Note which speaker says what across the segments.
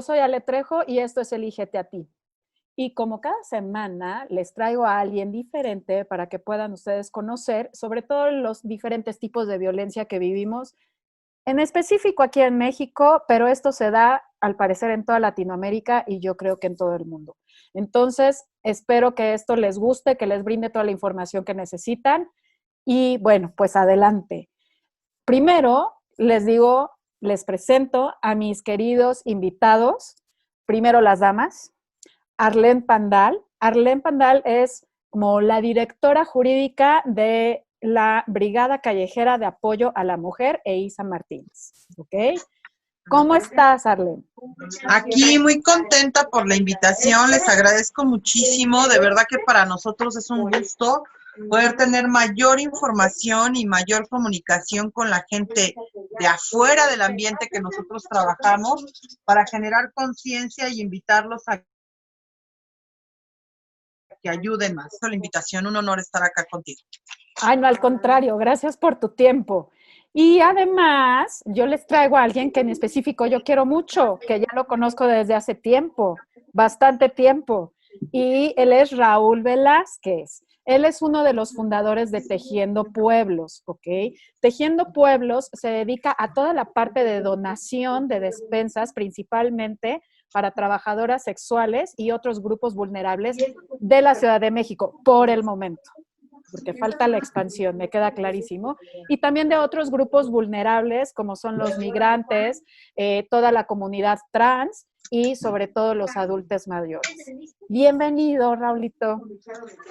Speaker 1: soy Ale Trejo y esto es Elígete a ti. Y como cada semana les traigo a alguien diferente para que puedan ustedes conocer sobre todo los diferentes tipos de violencia que vivimos, en específico aquí en México, pero esto se da al parecer en toda Latinoamérica y yo creo que en todo el mundo. Entonces, espero que esto les guste, que les brinde toda la información que necesitan y bueno, pues adelante. Primero, les presento a mis queridos invitados. Primero las damas. Arlene Pandal. Arlene Pandal es como la directora jurídica de la Brigada Callejera de Apoyo a la Mujer e Isa Martínez. ¿Ok? ¿Cómo estás, Arlene?
Speaker 2: Aquí muy contenta por la invitación, les agradezco muchísimo, de verdad que para nosotros es un gusto poder tener mayor información y mayor comunicación con la gente de afuera del ambiente que nosotros trabajamos para generar conciencia y invitarlos a que ayuden más. La invitación, un honor estar acá contigo.
Speaker 1: Ay, no, al contrario, gracias por tu tiempo. Y además, yo les traigo a alguien que en específico yo quiero mucho, que ya lo conozco desde hace tiempo, bastante tiempo. Y él es Raúl Velázquez. Él es uno de los fundadores de Tejiendo Pueblos, ¿ok? Tejiendo Pueblos se dedica a toda la parte de donación de despensas, principalmente para trabajadoras sexuales y otros grupos vulnerables de la Ciudad de México, por el momento, porque falta la expansión, me queda clarísimo, y también de otros grupos vulnerables, como son los migrantes, toda la comunidad trans y sobre todo los adultos mayores. Bienvenido, Raulito.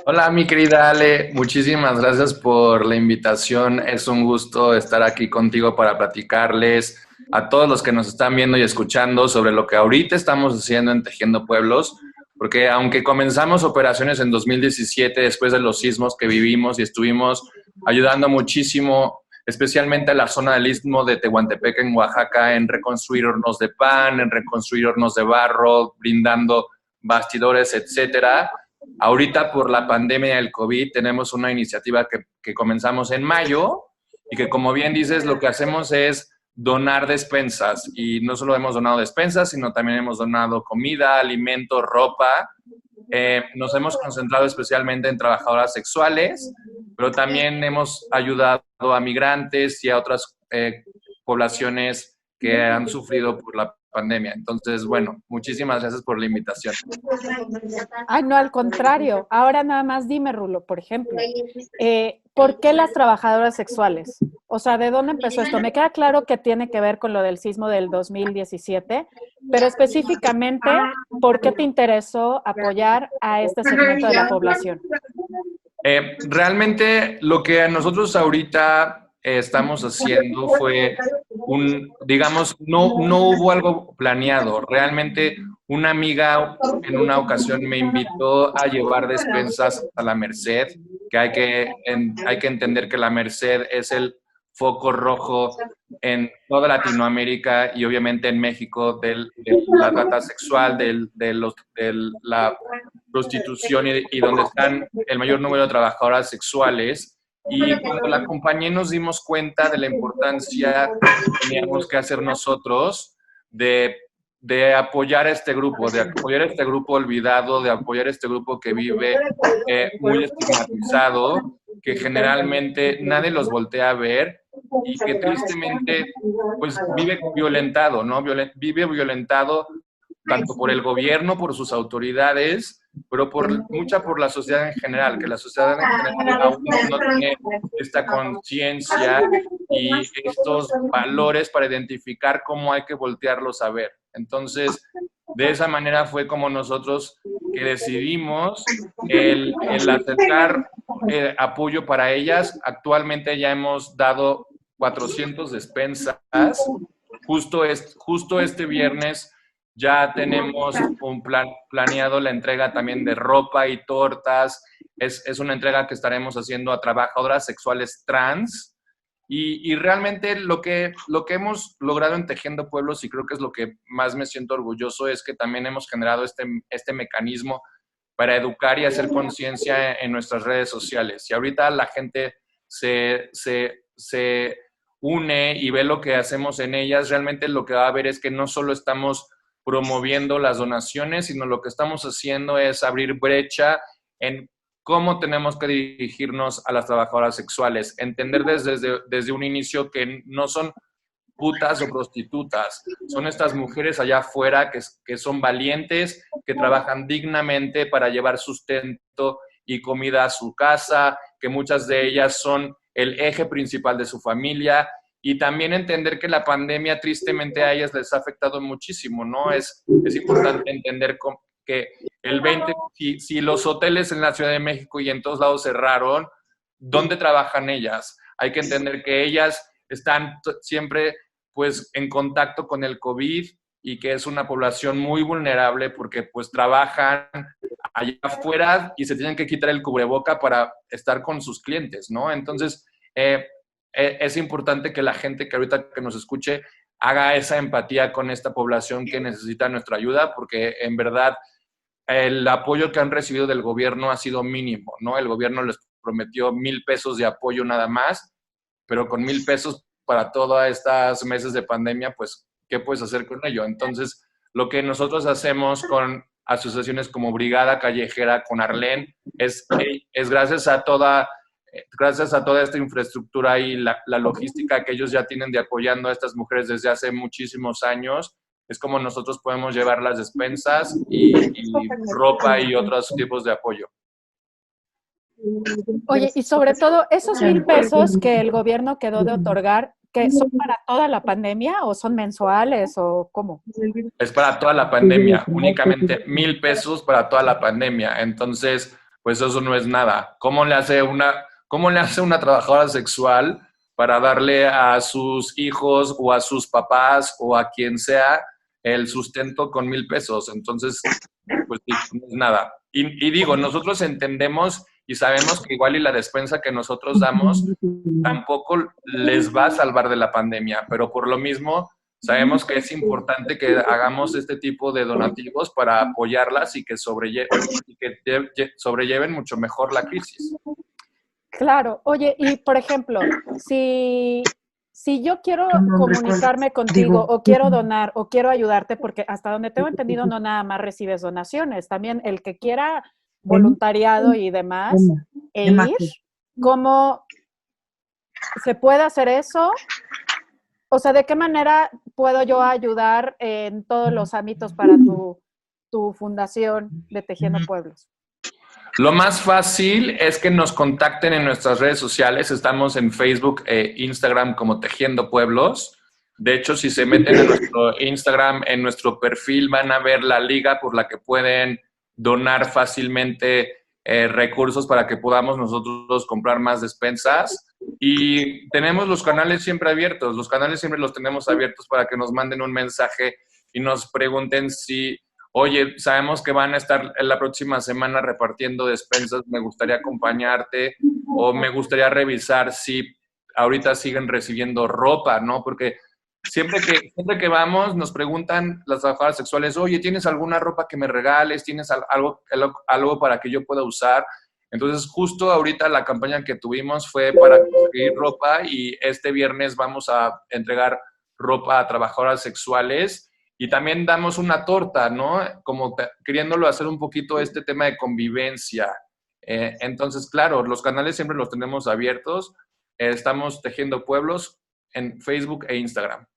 Speaker 3: Hola, mi querida Ale, muchísimas gracias por la invitación. Es un gusto estar aquí contigo para platicarles a todos los que nos están viendo y escuchando sobre lo que ahorita estamos haciendo en Tejiendo Pueblos, porque aunque comenzamos operaciones en 2017 después de los sismos que vivimos y estuvimos ayudando muchísimo, especialmente a la zona del Istmo de Tehuantepec en Oaxaca, en reconstruir hornos de pan, en reconstruir hornos de barro, brindando bastidores, etcétera. Ahorita por la pandemia del COVID tenemos una iniciativa que comenzamos en mayo y que, como bien dices, lo que hacemos es donar despensas, y no solo hemos donado despensas, sino también hemos donado comida, alimentos, ropa. Nos hemos concentrado especialmente en trabajadoras sexuales, pero también hemos ayudado a migrantes y a otras poblaciones que han sufrido por la pandemia. Entonces, bueno, muchísimas gracias por la invitación.
Speaker 1: Ay, no, al contrario. Ahora nada más dime, Rulo, por ejemplo, ¿por qué las trabajadoras sexuales? O sea, ¿de dónde empezó esto? Me queda claro que tiene que ver con lo del sismo del 2017, pero específicamente, ¿por qué te interesó apoyar a este segmento de la población?
Speaker 3: Realmente lo que nosotros ahorita estamos haciendo fue digamos, no hubo algo planeado. Realmente una amiga en una ocasión me invitó a llevar despensas a la Merced, que hay que entender que la Merced es el foco rojo en toda Latinoamérica y obviamente en México de la trata sexual, de la prostitución y donde están el mayor número de trabajadoras sexuales. Y cuando la acompañé nos dimos cuenta de la importancia que teníamos que hacer nosotros de apoyar a este grupo, de apoyar a este grupo olvidado, de apoyar a este grupo que vive muy estigmatizado, que generalmente nadie los voltea a ver y que tristemente pues vive violentado, ¿no? Vive violentado tanto por el gobierno, por sus autoridades, pero por la sociedad en general, que la sociedad en general aún no tiene esta conciencia y estos valores para identificar cómo hay que voltearlos a ver. Entonces, de esa manera fue como nosotros que decidimos el acercar apoyo para ellas. Actualmente ya hemos dado 400 despensas. Justo este viernes ya tenemos un planeado la entrega también de ropa y tortas. Es una entrega que estaremos haciendo a trabajadoras sexuales trans. Y realmente lo que hemos logrado en Tejiendo Pueblos, y creo que es lo que más me siento orgulloso, es que también hemos generado este mecanismo para educar y hacer conciencia en nuestras redes sociales. Y ahorita la gente se une y ve lo que hacemos en ellas. Realmente lo que va a ver es que no solo estamos promoviendo las donaciones, sino lo que estamos haciendo es abrir brecha en cómo tenemos que dirigirnos a las trabajadoras sexuales, entender desde un inicio que no son putas o prostitutas, son estas mujeres allá afuera que son valientes, que trabajan dignamente para llevar sustento y comida a su casa, que muchas de ellas son el eje principal de su familia, y también entender que la pandemia tristemente a ellas les ha afectado muchísimo, ¿no? Es importante entender que el 20, si los hoteles en la Ciudad de México y en todos lados cerraron, ¿dónde trabajan ellas? Hay que entender que ellas están siempre pues en contacto con el COVID y que es una población muy vulnerable porque pues trabajan allá afuera y se tienen que quitar el cubreboca para estar con sus clientes, ¿no? Entonces, es importante que la gente que ahorita que nos escuche haga esa empatía con esta población que necesita nuestra ayuda, porque en verdad el apoyo que han recibido del gobierno ha sido mínimo, ¿no? El gobierno les prometió 1,000 pesos de apoyo nada más, pero con 1,000 pesos para todos estos meses de pandemia, pues, ¿qué puedes hacer con ello? Entonces, lo que nosotros hacemos con asociaciones como Brigada Callejera, con Arlén, es gracias a toda esta infraestructura y la logística que ellos ya tienen de apoyando a estas mujeres desde hace muchísimos años, es como nosotros podemos llevar las despensas y ropa y otros tipos de apoyo.
Speaker 1: Oye, y sobre todo, esos 1,000 pesos que el gobierno quedó de otorgar, ¿que son para toda la pandemia o son mensuales o cómo?
Speaker 3: Es para toda la pandemia, únicamente 1,000 pesos para toda la pandemia. Entonces, pues eso no es nada. ¿Cómo le hace una trabajadora sexual para darle a sus hijos o a sus papás o a quien sea el sustento con 1,000 pesos? Entonces, pues no es nada. Y digo, nosotros entendemos y sabemos que igual y la despensa que nosotros damos tampoco les va a salvar de la pandemia, pero por lo mismo sabemos que es importante que hagamos este tipo de donativos para apoyarlas y que sobrelleven mucho mejor la crisis.
Speaker 1: Claro. Oye, y por ejemplo, si yo quiero comunicarme contigo o quiero donar o quiero ayudarte, porque hasta donde tengo entendido no nada más recibes donaciones, también el que quiera voluntariado y demás, e ir, ¿cómo se puede hacer eso? O sea, ¿de qué manera puedo yo ayudar en todos los ámbitos para tu fundación de Tejiendo Pueblos?
Speaker 3: Lo más fácil es que nos contacten en nuestras redes sociales. Estamos en Facebook e Instagram como Tejiendo Pueblos. De hecho, si se meten en nuestro Instagram, en nuestro perfil, van a ver la liga por la que pueden donar fácilmente recursos para que podamos nosotros comprar más despensas. Y tenemos los canales siempre abiertos. Los canales siempre los tenemos abiertos para que nos manden un mensaje y nos pregunten si... Oye, sabemos que van a estar en la próxima semana repartiendo despensas, me gustaría acompañarte o me gustaría revisar si ahorita siguen recibiendo ropa, ¿no? Porque siempre que vamos nos preguntan las trabajadoras sexuales, oye, ¿tienes alguna ropa que me regales? ¿Tienes algo para que yo pueda usar? Entonces, justo ahorita la campaña que tuvimos fue para conseguir ropa y este viernes vamos a entregar ropa a trabajadoras sexuales. Y también damos una torta, ¿no? Como queriéndolo hacer un poquito este tema de convivencia. Entonces, claro, los canales siempre los tenemos abiertos. Estamos Tejiendo Pueblos en Facebook e Instagram.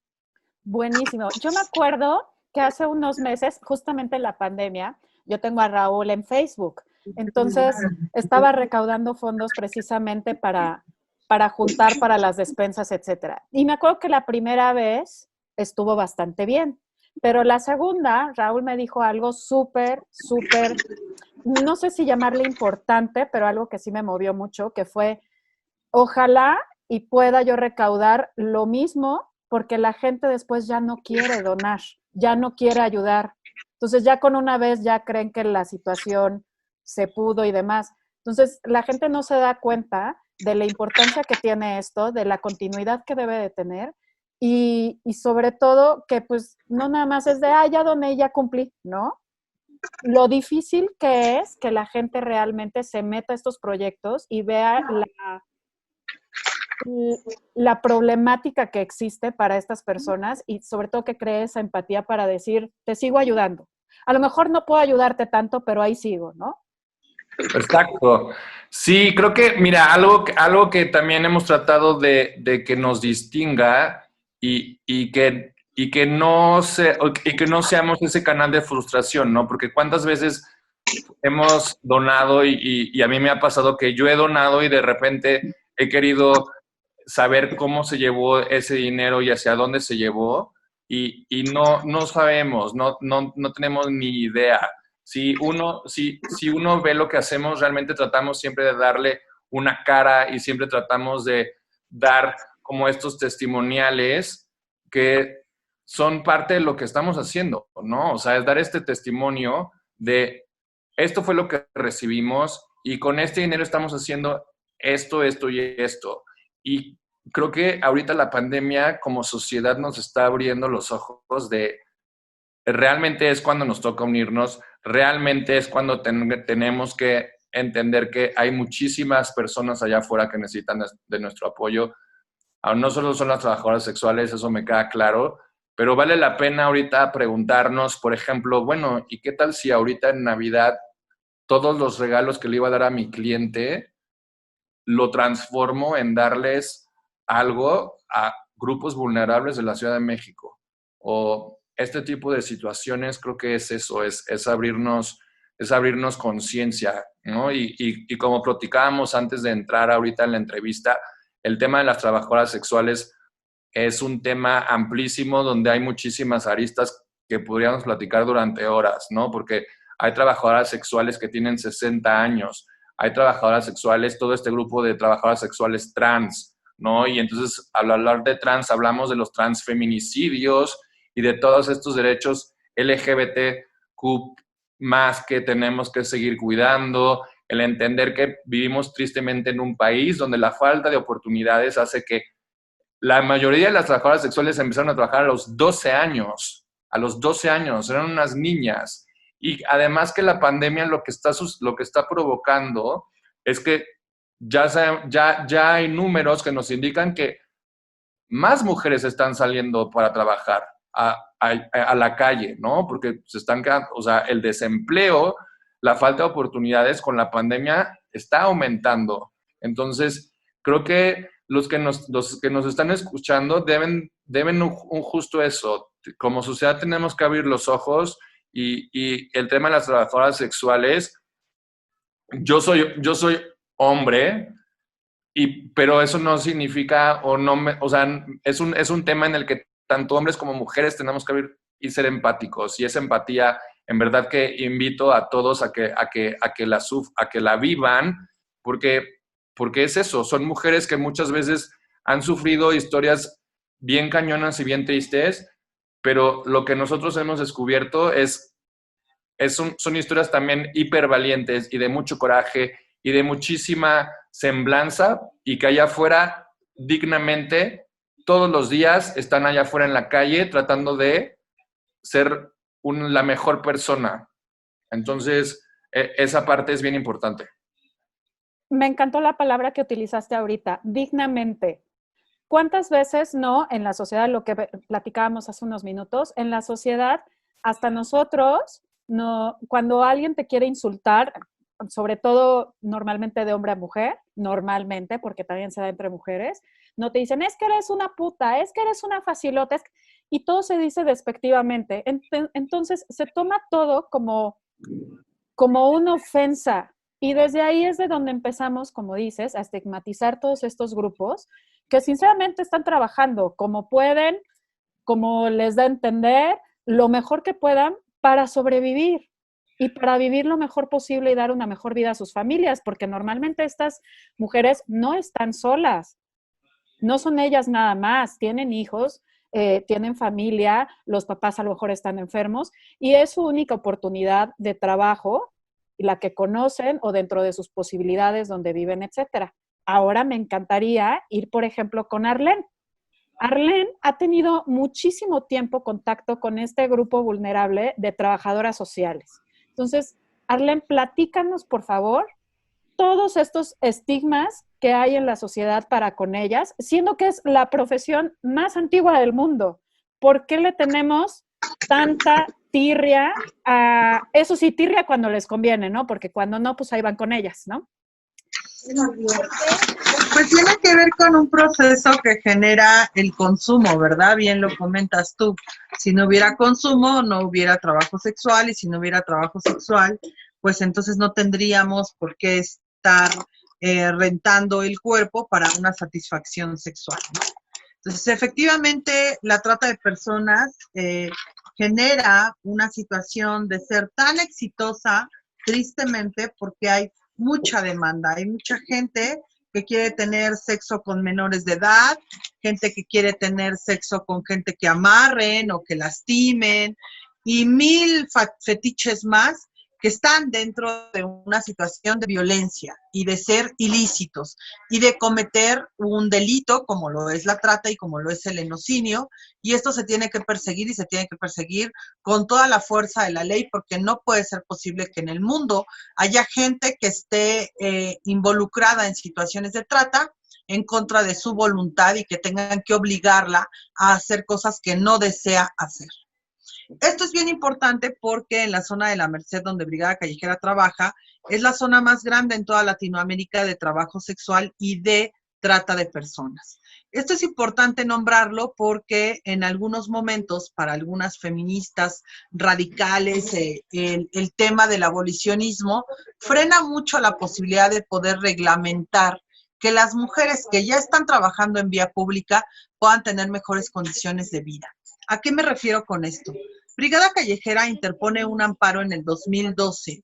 Speaker 1: Buenísimo. Yo me acuerdo que hace unos meses, justamente en la pandemia, yo tengo a Raúl en Facebook. Entonces, estaba recaudando fondos precisamente para juntar para las despensas, etcétera. Y me acuerdo que la primera vez estuvo bastante bien. Pero la segunda, Raúl me dijo algo súper, no sé si llamarle importante, pero algo que sí me movió mucho, que fue, ojalá y pueda yo recaudar lo mismo, porque la gente después ya no quiere donar, ya no quiere ayudar. Entonces ya con una vez ya creen que la situación se pudo y demás. Entonces la gente no se da cuenta de la importancia que tiene esto, de la continuidad que debe de tener. Y sobre todo que pues no nada más es de, ya doné, ya cumplí, ¿no? Lo difícil que es que la gente realmente se meta a estos proyectos y vea la problemática que existe para estas personas y sobre todo que cree esa empatía para decir, te sigo ayudando. A lo mejor no puedo ayudarte tanto, pero ahí sigo, ¿no?
Speaker 3: Exacto. Sí, creo que, mira, algo que también hemos tratado de que nos distinga y que no seamos ese canal de frustración, ¿no? Porque cuántas veces hemos donado y a mí me ha pasado que yo he donado y de repente he querido saber cómo se llevó ese dinero y hacia dónde se llevó y no sabemos, no tenemos ni idea. Si uno ve lo que hacemos, realmente tratamos siempre de darle una cara y siempre tratamos de dar como estos testimoniales que son parte de lo que estamos haciendo, ¿no? O sea, es dar este testimonio de esto fue lo que recibimos y con este dinero estamos haciendo esto, esto y esto. Y creo que ahorita la pandemia como sociedad nos está abriendo los ojos de realmente es cuando nos toca unirnos, realmente es cuando tenemos que entender que hay muchísimas personas allá afuera que necesitan de nuestro apoyo. No solo son las trabajadoras sexuales, eso me queda claro, pero vale la pena ahorita preguntarnos, por ejemplo, bueno, ¿y qué tal si ahorita en Navidad todos los regalos que le iba a dar a mi cliente lo transformo en darles algo a grupos vulnerables de la Ciudad de México? O este tipo de situaciones creo que es eso, es abrirnos conciencia, ¿no? Y como platicábamos antes de entrar ahorita en la entrevista, el tema de las trabajadoras sexuales es un tema amplísimo donde hay muchísimas aristas que podríamos platicar durante horas, ¿no? Porque hay trabajadoras sexuales que tienen 60 años, hay trabajadoras sexuales, todo este grupo de trabajadoras sexuales trans, ¿no? Y entonces, al hablar de trans, hablamos de los transfeminicidios y de todos estos derechos LGBTQ más que tenemos que seguir cuidando, el entender que vivimos tristemente en un país donde la falta de oportunidades hace que la mayoría de las trabajadoras sexuales empezaron a trabajar a los 12 años. A los 12 años, eran unas niñas. Y además que la pandemia lo que está provocando es que ya hay números que nos indican que más mujeres están saliendo para trabajar a la calle, ¿no? Porque se están quedando, o sea, el desempleo, la falta de oportunidades con la pandemia está aumentando. Entonces, creo que los que nos están escuchando deben un justo eso. Como sociedad tenemos que abrir los ojos y el tema de las trabajadoras sexuales, yo soy hombre, pero eso no significa o sea, es un tema en el que tanto hombres como mujeres tenemos que abrir y ser empáticos. Y esa empatía, en verdad que invito a todos a que la vivan, porque es eso, son mujeres que muchas veces han sufrido historias bien cañonas y bien tristes, pero lo que nosotros hemos descubierto son historias también hipervalientes y de mucho coraje y de muchísima semblanza y que allá afuera dignamente todos los días están allá afuera en la calle tratando de ser la mejor persona. Entonces, esa parte es bien importante.
Speaker 1: Me encantó la palabra que utilizaste ahorita, dignamente. ¿Cuántas veces no en la sociedad, lo que platicábamos hace unos minutos, en la sociedad, hasta nosotros, no, cuando alguien te quiere insultar, sobre todo normalmente de hombre a mujer, normalmente, porque también se da entre mujeres, no te dicen, es que eres una puta, es que eres una facilota, y todo se dice despectivamente. Entonces se toma todo como una ofensa. Y desde ahí es de donde empezamos, como dices, a estigmatizar todos estos grupos que sinceramente están trabajando como pueden, como les da a entender, lo mejor que puedan para sobrevivir y para vivir lo mejor posible y dar una mejor vida a sus familias, porque normalmente estas mujeres no están solas, no son ellas nada más, tienen hijos, tienen familia, los papás a lo mejor están enfermos y es su única oportunidad de trabajo, la que conocen o dentro de sus posibilidades donde viven, etcétera. Ahora me encantaría ir, por ejemplo, con Arlene. Arlene ha tenido muchísimo tiempo contacto con este grupo vulnerable de trabajadoras sociales. Entonces, Arlene, platícanos, por favor, todos estos estigmas que hay en la sociedad para con ellas, siendo que es la profesión más antigua del mundo. ¿Por qué le tenemos tanta tirria eso sí, tirria cuando les conviene, ¿no? Porque cuando no, pues ahí van con ellas, ¿no?
Speaker 2: Pues tiene que ver con un proceso que genera el consumo, ¿verdad? Bien lo comentas tú. Si no hubiera consumo, no hubiera trabajo sexual, y si no hubiera trabajo sexual, pues entonces no tendríamos por qué estar rentando el cuerpo para una satisfacción sexual, ¿no? Entonces, efectivamente, la trata de personas genera una situación de ser tan exitosa, tristemente, porque hay mucha demanda, hay mucha gente que quiere tener sexo con menores de edad, gente que quiere tener sexo con gente que amarren o que lastimen, y mil fetiches más que están dentro de una situación de violencia y de ser ilícitos y de cometer un delito como lo es la trata y como lo es el lenocinio, y esto se tiene que perseguir y se tiene que perseguir con toda la fuerza de la ley, porque no puede ser posible que en el mundo haya gente que esté involucrada en situaciones de trata en contra de su voluntad y que tengan que obligarla a hacer cosas que no desea hacer. Esto es bien importante porque en la zona de la Merced, donde Brigada Callejera trabaja, es la zona más grande en toda Latinoamérica de trabajo sexual y de trata de personas. Esto es importante nombrarlo porque en algunos momentos, para algunas feministas radicales, el tema del abolicionismo frena mucho la posibilidad de poder reglamentar que las mujeres que ya están trabajando en vía pública puedan tener mejores condiciones de vida. ¿A qué me refiero con esto? Brigada Callejera interpone un amparo en el 2012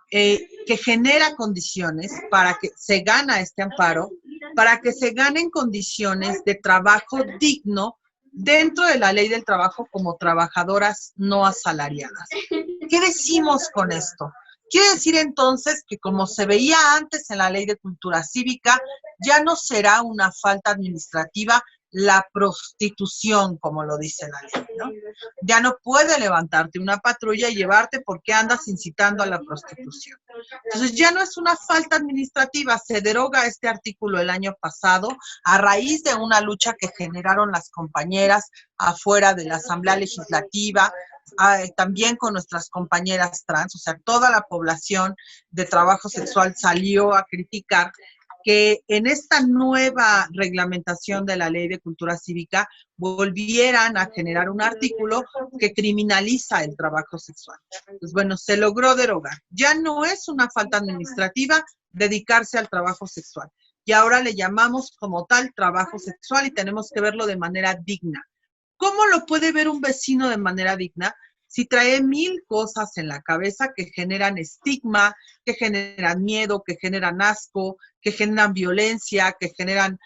Speaker 2: que genera condiciones para que se gana este amparo, para que se ganen condiciones de trabajo digno dentro de la ley del trabajo como trabajadoras no asalariadas. ¿Qué decimos con esto? Quiere decir entonces que como se veía antes en la Ley de Cultura Cívica, ya no será una falta administrativa la prostitución, como lo dice la ley, ¿no? Ya no puede levantarte una patrulla y llevarte porque andas incitando a la prostitución. Entonces ya no es una falta administrativa, se deroga este artículo el año pasado a raíz de una lucha que generaron las compañeras afuera de la Asamblea Legislativa, también con nuestras compañeras trans, o sea, toda la población de trabajo sexual salió a criticar que en esta nueva reglamentación de la Ley de Cultura Cívica volvieran a generar un artículo que criminaliza el trabajo sexual. Pues bueno, se logró derogar. Ya no es una falta administrativa dedicarse al trabajo sexual. Y ahora le llamamos como tal trabajo sexual y tenemos que verlo de manera digna. ¿Cómo lo puede ver un vecino de manera digna? Si trae mil cosas en la cabeza que generan estigma, que generan miedo, que generan asco, que generan violencia, que generan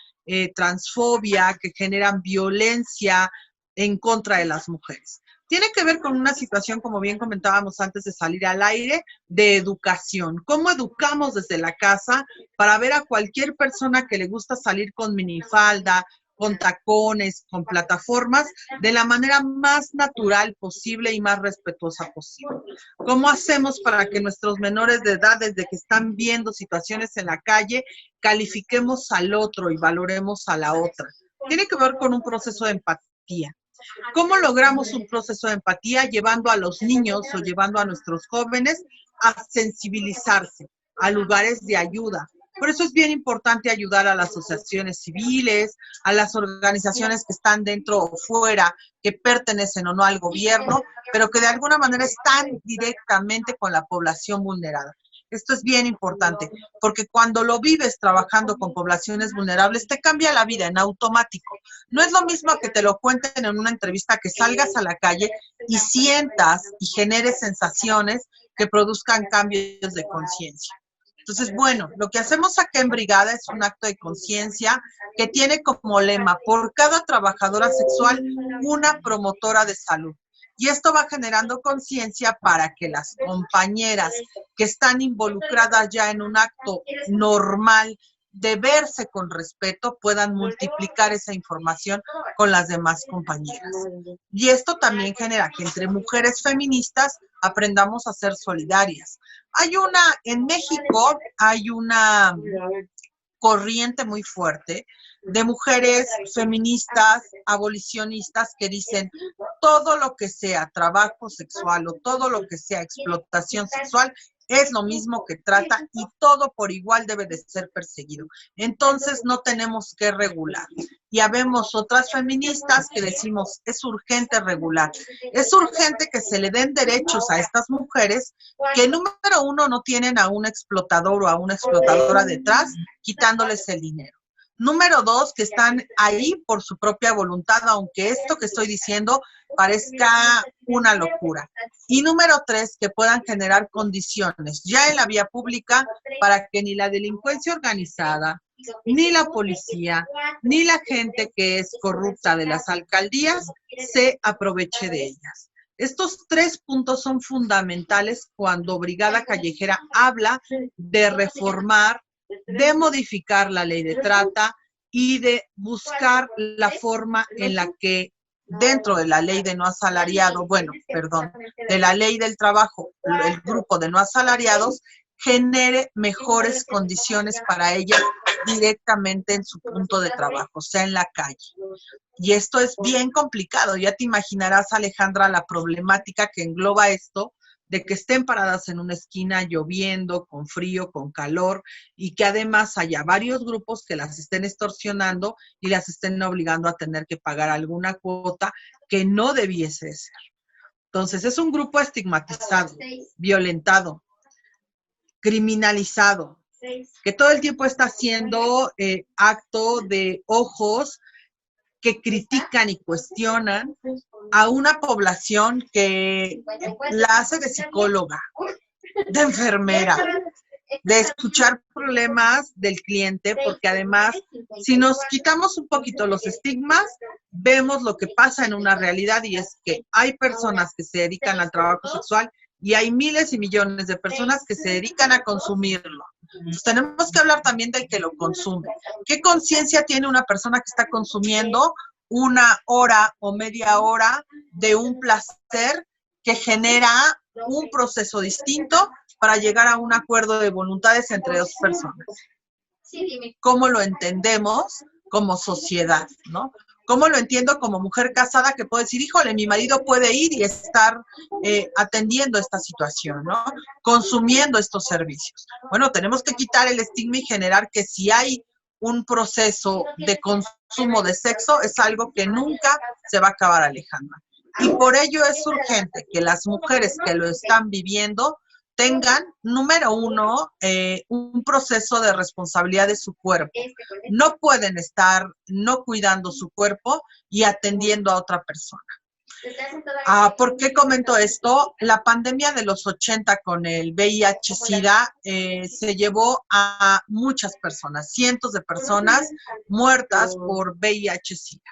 Speaker 2: transfobia, que generan violencia en contra de las mujeres. Tiene que ver con una situación, como bien comentábamos antes de salir al aire, de educación. ¿Cómo educamos desde la casa para ver a cualquier persona que le gusta salir con minifalda, con tacones, con plataformas, de la manera más natural posible y más respetuosa posible? ¿Cómo hacemos para que nuestros menores de edad, desde que están viendo situaciones en la calle, califiquemos al otro y valoremos a la otra? Tiene que ver con un proceso de empatía. ¿Cómo logramos un proceso de empatía? Llevando a los niños o llevando a nuestros jóvenes a sensibilizarse a lugares de ayuda. Por eso es bien importante ayudar a las asociaciones civiles, a las organizaciones que están dentro o fuera, que pertenecen o no al gobierno, pero que de alguna manera están directamente con la población vulnerada. Esto es bien importante, porque cuando lo vives trabajando con poblaciones vulnerables, te cambia la vida en automático. No es lo mismo que te lo cuenten en una entrevista, que salgas a la calle y sientas y generes sensaciones que produzcan cambios de conciencia. Entonces, bueno, lo que hacemos acá en Brigada es un acto de conciencia que tiene como lema: por cada trabajadora sexual, una promotora de salud. Y esto va generando conciencia para que las compañeras que están involucradas ya en un acto normal de verse con respeto puedan multiplicar esa información con las demás compañeras. Y esto también genera que entre mujeres feministas aprendamos a ser solidarias. En México hay una corriente muy fuerte de mujeres feministas, abolicionistas que dicen todo lo que sea trabajo sexual o todo lo que sea explotación sexual es lo mismo que trata y todo por igual debe de ser perseguido. Entonces no tenemos que regular. Y habemos otras feministas que decimos es urgente regular. Es urgente que se le den derechos a estas mujeres que número uno no tienen a un explotador o a una explotadora detrás quitándoles el dinero. Número dos, que están ahí por su propia voluntad, aunque esto que estoy diciendo parezca una locura. Y número tres, que puedan generar condiciones ya en la vía pública para que ni la delincuencia organizada, ni la policía, ni la gente que es corrupta de las alcaldías se aproveche de ellas. Estos 3 puntos son fundamentales cuando Brigada Callejera habla de reformar, de modificar la ley de trata y de buscar la forma en la que dentro de la ley de no asalariado, de la ley del trabajo, el grupo de no asalariados genere mejores condiciones para ellas directamente en su punto de trabajo, o sea, en la calle. Y esto es bien complicado. Ya te imaginarás, Alejandra, la problemática que engloba esto, de que estén paradas en una esquina lloviendo, con frío, con calor, y que además haya varios grupos que las estén extorsionando y las estén obligando a tener que pagar alguna cuota que no debiese ser. Entonces, es un grupo estigmatizado, violentado, criminalizado, que todo el tiempo está haciendo acto de ojos que critican y cuestionan a una población que la hace de psicóloga, de enfermera, de escuchar problemas del cliente, porque además, si nos quitamos un poquito los estigmas, vemos lo que pasa en una realidad, y es que hay personas que se dedican al trabajo sexual y hay miles y millones de personas que se dedican a consumirlo. Entonces, tenemos que hablar también del que lo consume. ¿Qué conciencia tiene una persona que está consumiendo una hora o media hora de un placer que genera un proceso distinto para llegar a un acuerdo de voluntades entre dos personas? ¿Cómo lo entendemos como sociedad, no? ¿Cómo lo entiendo como mujer casada que puede decir, híjole, mi marido puede ir y estar atendiendo esta situación, ¿no? Consumiendo estos servicios? Bueno, tenemos que quitar el estigma y generar que si hay un proceso de consumo de sexo, es algo que nunca se va a acabar, Alejandra. Y por ello es urgente que las mujeres que lo están viviendo tengan, número uno, un proceso de responsabilidad de su cuerpo. No pueden estar no cuidando su cuerpo y atendiendo a otra persona. ¿Por qué comento esto? La pandemia de los 80 con el VIH-Sida se llevó a muchas personas, cientos de personas muertas por VIH-Sida.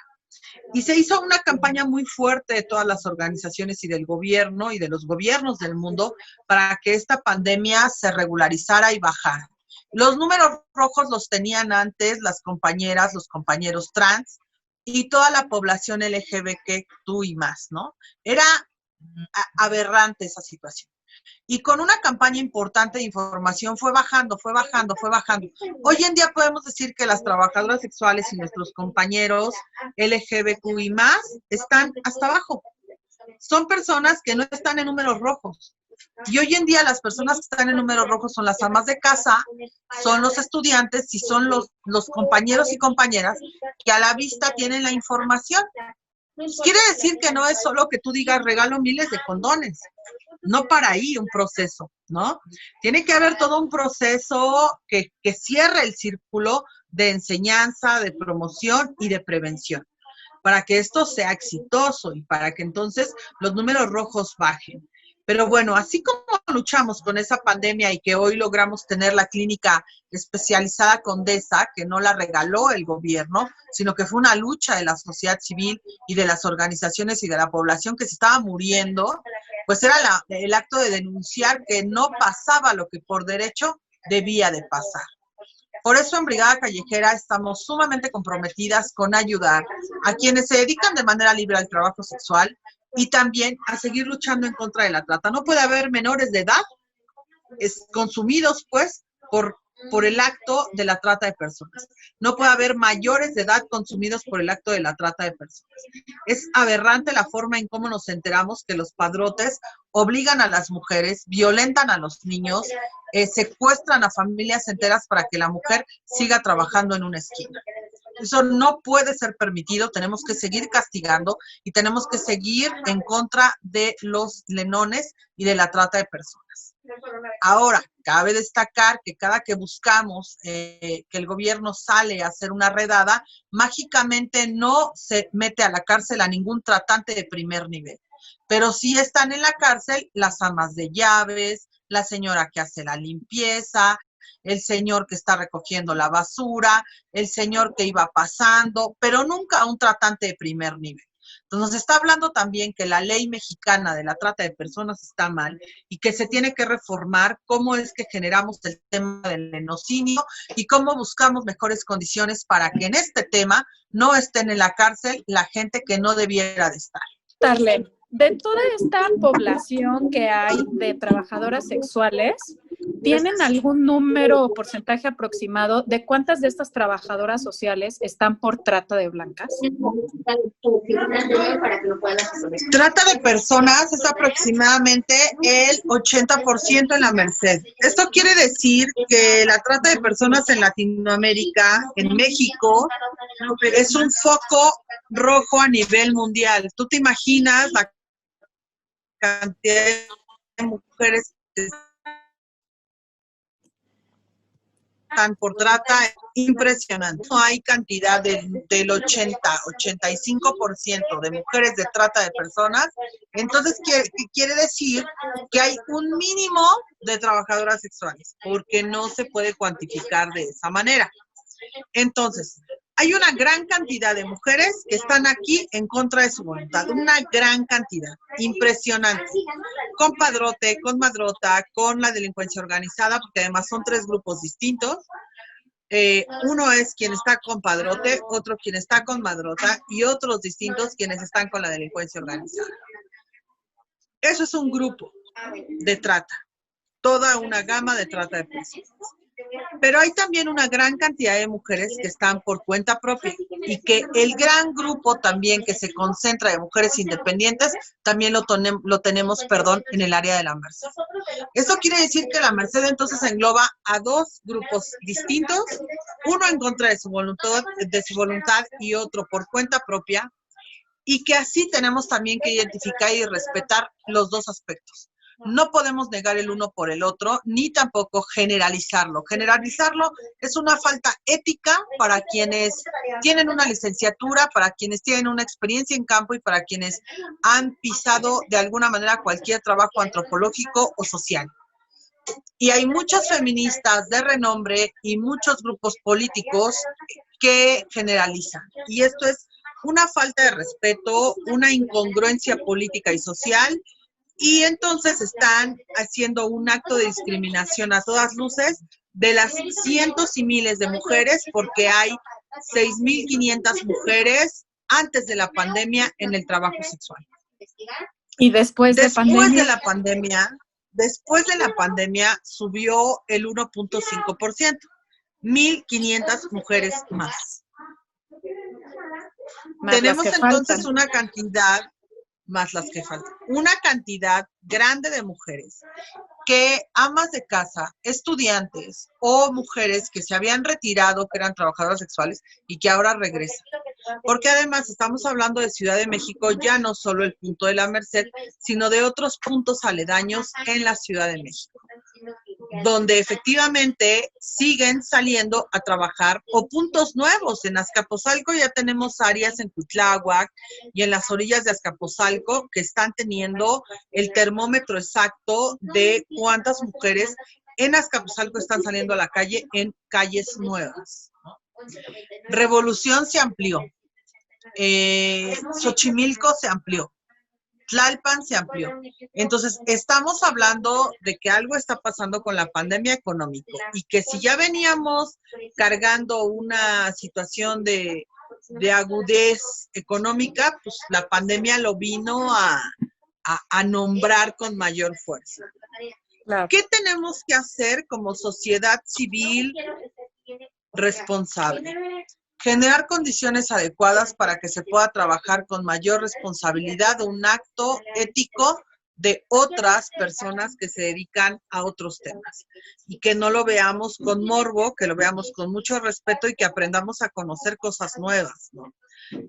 Speaker 2: Y se hizo una campaña muy fuerte de todas las organizaciones y del gobierno y de los gobiernos del mundo para que esta pandemia se regularizara y bajara. Los números rojos los tenían antes las compañeras, los compañeros trans y toda la población LGBTQ y más, ¿no? Era aberrante esa situación. Y con una campaña importante de información fue bajando, fue bajando, fue bajando. Hoy en día podemos decir que las trabajadoras sexuales y nuestros compañeros LGBTQI más están hasta abajo. Son personas que no están en números rojos. Y hoy en día las personas que están en números rojos son las amas de casa, son los estudiantes y son los compañeros y compañeras que a la vista tienen la información. Quiere decir que no es solo que tú digas regalo miles de condones. No para ahí un proceso, ¿no? Tiene que haber todo un proceso que cierre el círculo de enseñanza, de promoción y de prevención, para que esto sea exitoso y para que entonces los números rojos bajen. Pero bueno, así como luchamos con esa pandemia y que hoy logramos tener la clínica especializada Condesa, que no la regaló el gobierno, sino que fue una lucha de la sociedad civil y de las organizaciones y de la población que se estaba muriendo, pues era el acto de denunciar que no pasaba lo que por derecho debía de pasar. Por eso en Brigada Callejera estamos sumamente comprometidas con ayudar a quienes se dedican de manera libre al trabajo sexual y también a seguir luchando en contra de la trata. No puede haber menores de edad consumidos, pues, por por el acto de la trata de personas. No puede haber mayores de edad consumidos por el acto de la trata de personas. Es aberrante la forma en cómo nos enteramos que los padrotes obligan a las mujeres, violentan a los niños, secuestran a familias enteras para que la mujer siga trabajando en una esquina. Eso no puede ser permitido, tenemos que seguir castigando y tenemos que seguir en contra de los lenones y de la trata de personas. Ahora, cabe destacar que cada que buscamos que el gobierno sale a hacer una redada, mágicamente no se mete a la cárcel a ningún tratante de primer nivel. Pero sí están en la cárcel las amas de llaves, la señora que hace la limpieza, el señor que está recogiendo la basura, el señor que iba pasando, pero nunca un tratante de primer nivel. Entonces, nos está hablando también que la ley mexicana de la trata de personas está mal y que se tiene que reformar cómo es que generamos el tema del lenocinio y cómo buscamos mejores condiciones para que en este tema no estén en la cárcel la gente que no debiera de estar.
Speaker 1: Darlene, de toda esta población que hay de trabajadoras sexuales, ¿tienen algún número o porcentaje aproximado de cuántas de estas trabajadoras sociales están por trata de blancas?
Speaker 2: Trata de personas es aproximadamente el 80% en la Merced. Esto quiere decir que la trata de personas en Latinoamérica, en México, es un foco rojo a nivel mundial. ¿Tú te imaginas la cantidad de mujeres que están por trata? Impresionante. No hay cantidad del 85% de mujeres de trata de personas. Entonces, ¿qué quiere decir? Que hay un mínimo de trabajadoras sexuales, porque no se puede cuantificar de esa manera. Entonces, hay una gran cantidad de mujeres que están aquí en contra de su voluntad, una gran cantidad, impresionante, con padrote, con madrota, con la delincuencia organizada, porque además son 3 grupos distintos. Uno es quien está con padrote, otro quien está con madrota y otros distintos quienes están con la delincuencia organizada. Eso es un grupo de trata, toda una gama de trata de personas. Pero hay también una gran cantidad de mujeres que están por cuenta propia y que el gran grupo también que se concentra de mujeres independientes también lo tenemos, en el área de la Merced. Eso quiere decir que la Merced entonces engloba a 2 grupos distintos, uno en contra de su voluntad y otro por cuenta propia, y que así tenemos también que identificar y respetar los 2 aspectos. No podemos negar el uno por el otro, ni tampoco generalizarlo. Generalizarlo es una falta ética para quienes tienen una licenciatura, para quienes tienen una experiencia en campo y para quienes han pisado de alguna manera cualquier trabajo antropológico o social. Y hay muchas feministas de renombre y muchos grupos políticos que generalizan. Y esto es una falta de respeto, una incongruencia política y social. Y entonces están haciendo un acto de discriminación a todas luces de las cientos y miles de mujeres, porque hay 6.500 mujeres antes de la pandemia en el trabajo sexual.
Speaker 1: Y después de
Speaker 2: la pandemia subió el 1.5%, 1.500 mujeres más. Tenemos entonces una cantidad más las que faltan. Una cantidad grande de mujeres que amas de casa, estudiantes o mujeres que se habían retirado, que eran trabajadoras sexuales y que ahora regresan. Porque además estamos hablando de Ciudad de México, ya no solo el punto de la Merced, sino de otros puntos aledaños en la Ciudad de México, donde efectivamente siguen saliendo a trabajar, o puntos nuevos. En Azcapotzalco ya tenemos áreas en Cuitláhuac y en las orillas de Azcapotzalco que están teniendo el termómetro exacto de cuántas mujeres en Azcapotzalco están saliendo a la calle en calles nuevas. Revolución se amplió, Xochimilco se amplió, Tlalpan se amplió. Entonces, estamos hablando de que algo está pasando con la pandemia económica y que si ya veníamos cargando una situación de agudez económica, pues la pandemia lo vino a nombrar con mayor fuerza.
Speaker 1: Claro.
Speaker 2: ¿Qué tenemos que hacer como sociedad civil responsable? Generar condiciones adecuadas para que se pueda trabajar con mayor responsabilidad de un acto ético de otras personas que se dedican a otros temas y que no lo veamos con morbo, que lo veamos con mucho respeto y que aprendamos a conocer cosas nuevas, ¿no?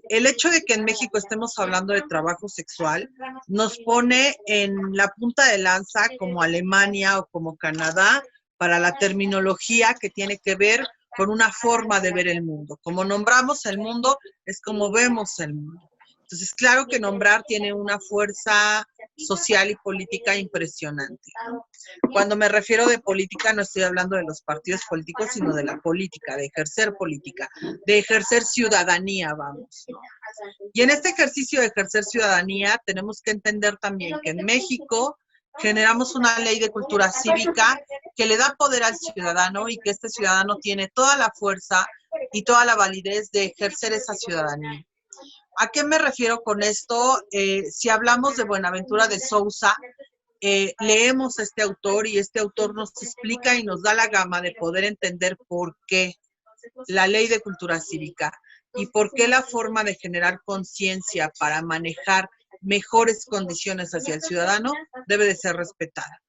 Speaker 2: El hecho de que en México estemos hablando de trabajo sexual nos pone en la punta de lanza como Alemania o como Canadá para la terminología que tiene que ver con una forma de ver el mundo. Como nombramos el mundo, es como vemos el mundo. Entonces, claro que nombrar tiene una fuerza social y política impresionante. Cuando me refiero de política, no estoy hablando de los partidos políticos, sino de la política, de ejercer ciudadanía, vamos, ¿no? Y en este ejercicio de ejercer ciudadanía, tenemos que entender también que en México generamos una ley de cultura cívica que le da poder al ciudadano y que este ciudadano tiene toda la fuerza y toda la validez de ejercer esa ciudadanía. ¿A qué me refiero con esto? Si hablamos de Buenaventura de Sousa, leemos a este autor y este autor nos explica y nos da la gama de poder entender por qué la ley de cultura cívica y por qué la forma de generar conciencia para manejar mejores condiciones hacia el ciudadano debe de ser respetada.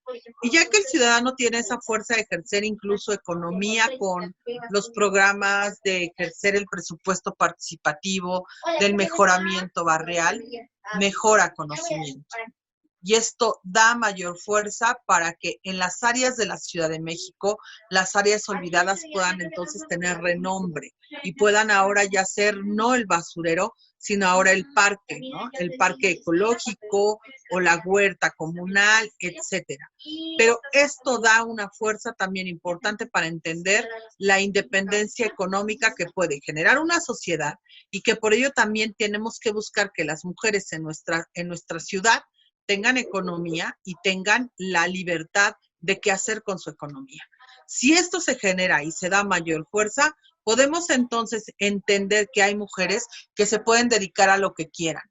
Speaker 2: Y ya que el ciudadano tiene esa fuerza de ejercer incluso economía con los programas de ejercer el presupuesto participativo, del mejoramiento barrial, mejora conocimiento. Y esto da mayor fuerza para que en las áreas de la Ciudad de México, las áreas olvidadas puedan entonces tener renombre y puedan ahora ya ser no el basurero, sino ahora el parque, ¿no? El parque ecológico o la huerta comunal, etcétera. Pero esto da una fuerza también importante para entender la independencia económica que puede generar una sociedad y que por ello también tenemos que buscar que las mujeres en nuestra ciudad tengan economía y tengan la libertad de qué hacer con su economía. Si esto se genera y se da mayor fuerza, podemos entonces entender que hay mujeres que se pueden dedicar a lo que quieran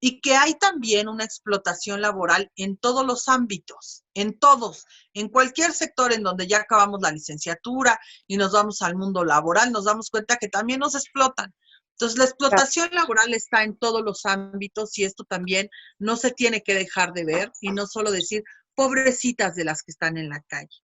Speaker 2: y que hay también una explotación laboral en todos los ámbitos, en todos, en cualquier sector en donde ya acabamos la licenciatura y nos vamos al mundo laboral, nos damos cuenta que también nos explotan. Entonces, la explotación laboral está en todos los ámbitos y esto también no se tiene que dejar de ver y no solo decir, pobrecitas de las que están en la calle,